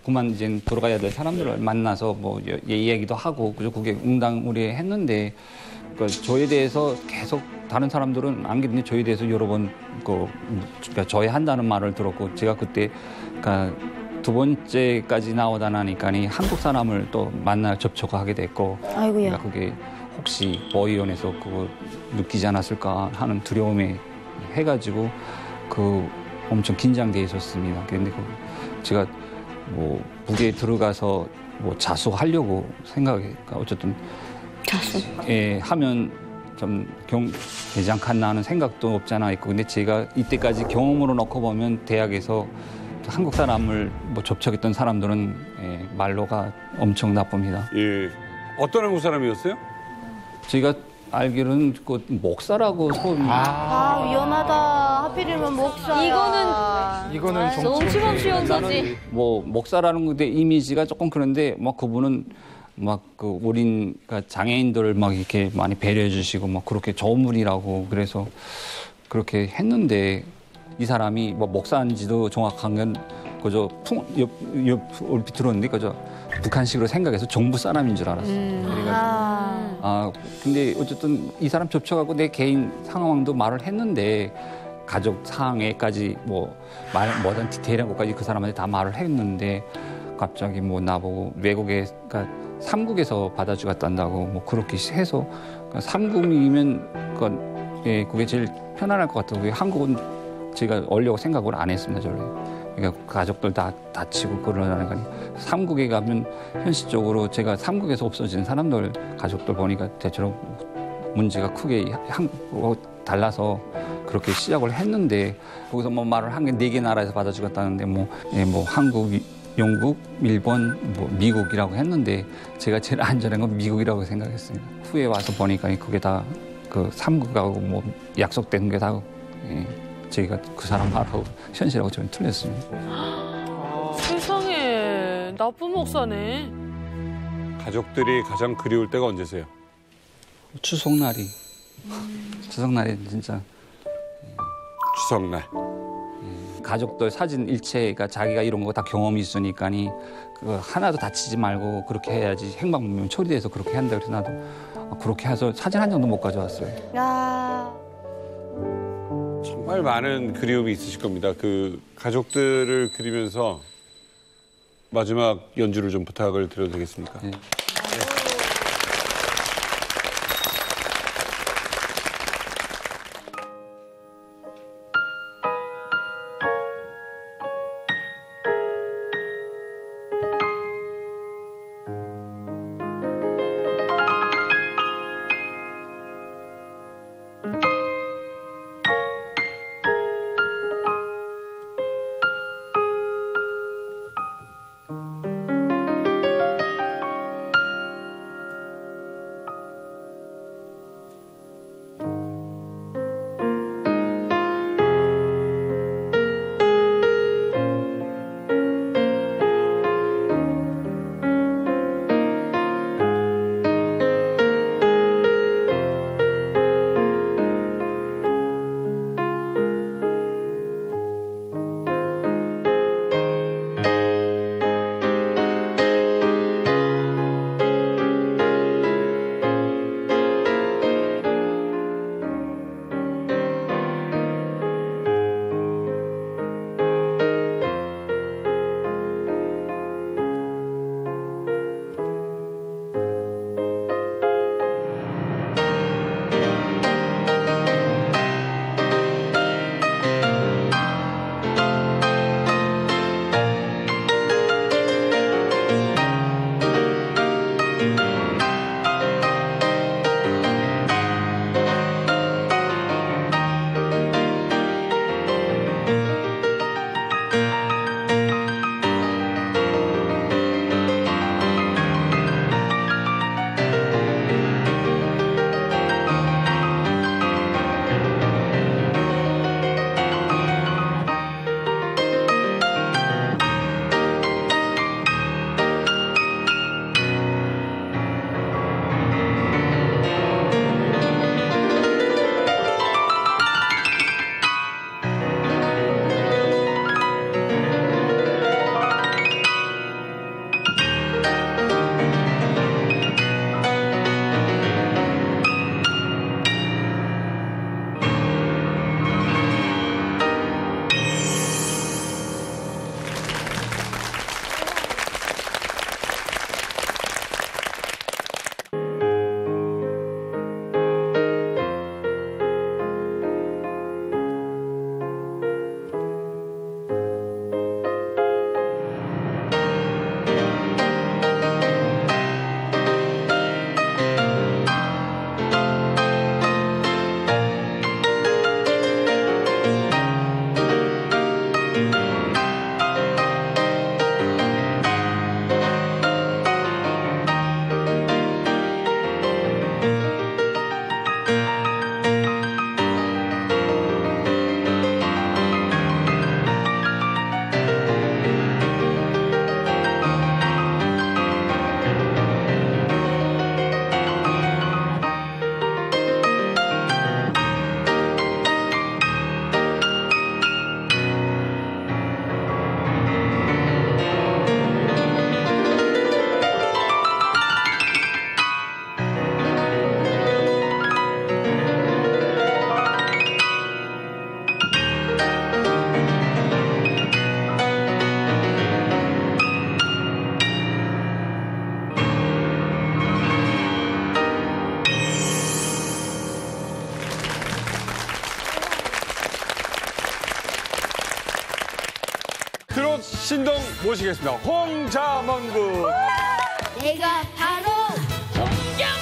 그만 이제 돌아가야 될 사람들을 만나서 뭐 이야기도 하고 그래서 그게 응당우리 했는데 저에 대해서 계속 다른 사람들은 안 그랬는데 저에 대해서 여러 번 그러니까 저해한다는 말을 들었고 제가 그때 그러니까 두 번째까지 나오다 나니까 한국 사람을 또 만나 접촉하게 됐고 아이고야. 그러니까 그게 혹시 버의원에서 그거 느끼지 않았을까 하는 두려움에 해가지고 엄청 긴장돼 있었습니다. 그런데 제가 뭐 북에 들어가서 뭐 자수하려고 생각하니까 어쨌든 자수 하면 좀 괜찮겠나 하는 생각도 없지 않아 있고 근데 제가 이때까지 경험으로 놓고 보면 대학에서 한국 사람을 뭐 접촉했던 사람들은 말로가 엄청 나쁩니다. 예. 어떤 한국 사람이었어요? 제가 알기로는 그 목사라고 위험하다. 하필이면 목사. 이거는 너무 엄침없이 용서지. 뭐 목사라는 건데 이미지가 조금 그런데 막 그분은 막 우린 장애인들을 막 이렇게 많이 배려해 주시고 막 그렇게 좋은 분이라고 그래서 그렇게 했는데 이 사람이 뭐 목사인지도 정확한 건 그저 얼핏 들었는데 그저 북한식으로 생각해서 정부 사람인 줄 알았어요. 근데 어쨌든 이 사람 접촉하고 내 개인 상황도 말을 했는데 가족 상황에까지 뭐든 디테일한 것까지 그 사람한테 다 말을 했는데 갑자기 뭐 나보고 외국에 삼국에서 받아주겠다고 뭐 그렇게 해서 삼국이면 그게 제일 편안할 것 같아요. 한국은 제가 오려고 생각을 안 했습니다. 저를. 그러니까 가족들 다 다치고 그러니까 삼국에 가면 현실적으로 제가 삼국에서 없어진 사람들 가족들 보니까 대체로 문제가 크게 한국하고 달라서 그렇게 시작을 했는데 거기서 뭐 말을 한 게 4개 나라에서 받아주겠다는데 뭐 한국, 영국, 일본, 미국이라고 했는데 제가 제일 안전한 건 미국이라고 생각했습니다. 후에 와서 보니까 그게 다 삼국하고 뭐 약속된 게 다 제가 그 사람 말하고 현실하고 저는 틀렸습니다. 세상에 나쁜 목사네. 가족들이 가장 그리울 때가 언제세요? 추석날이. 추석날이 진짜. 추석날. 가족들 사진 일체가 자기가 이런 거 다 경험이 있으니까니 그 하나도 다치지 말고 그렇게 해야지 행방불명 처리돼서 그렇게 한다 그래서 나도 그렇게 해서 사진 한 장도 못 가져왔어요. 정말 많은 그리움이 있으실 겁니다. 그 가족들을 그리면서 마지막 연주를 좀 부탁을 드려도 되겠습니까? 네. 트롯 신동 모시겠습니다. 홍자먼군. 내가 바로 홍자먼이다.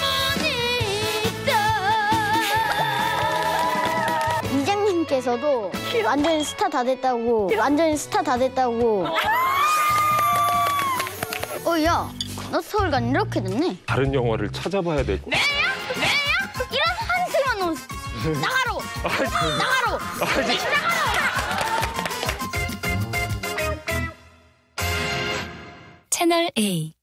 이장님께서도 완전히 스타 다 됐다고. 야, 너 서울간 이렇게 됐네. 다른 영화를 찾아봐야 돼. 내야? 이런 한승만 놈 나가라고. 나가라고. 채널 A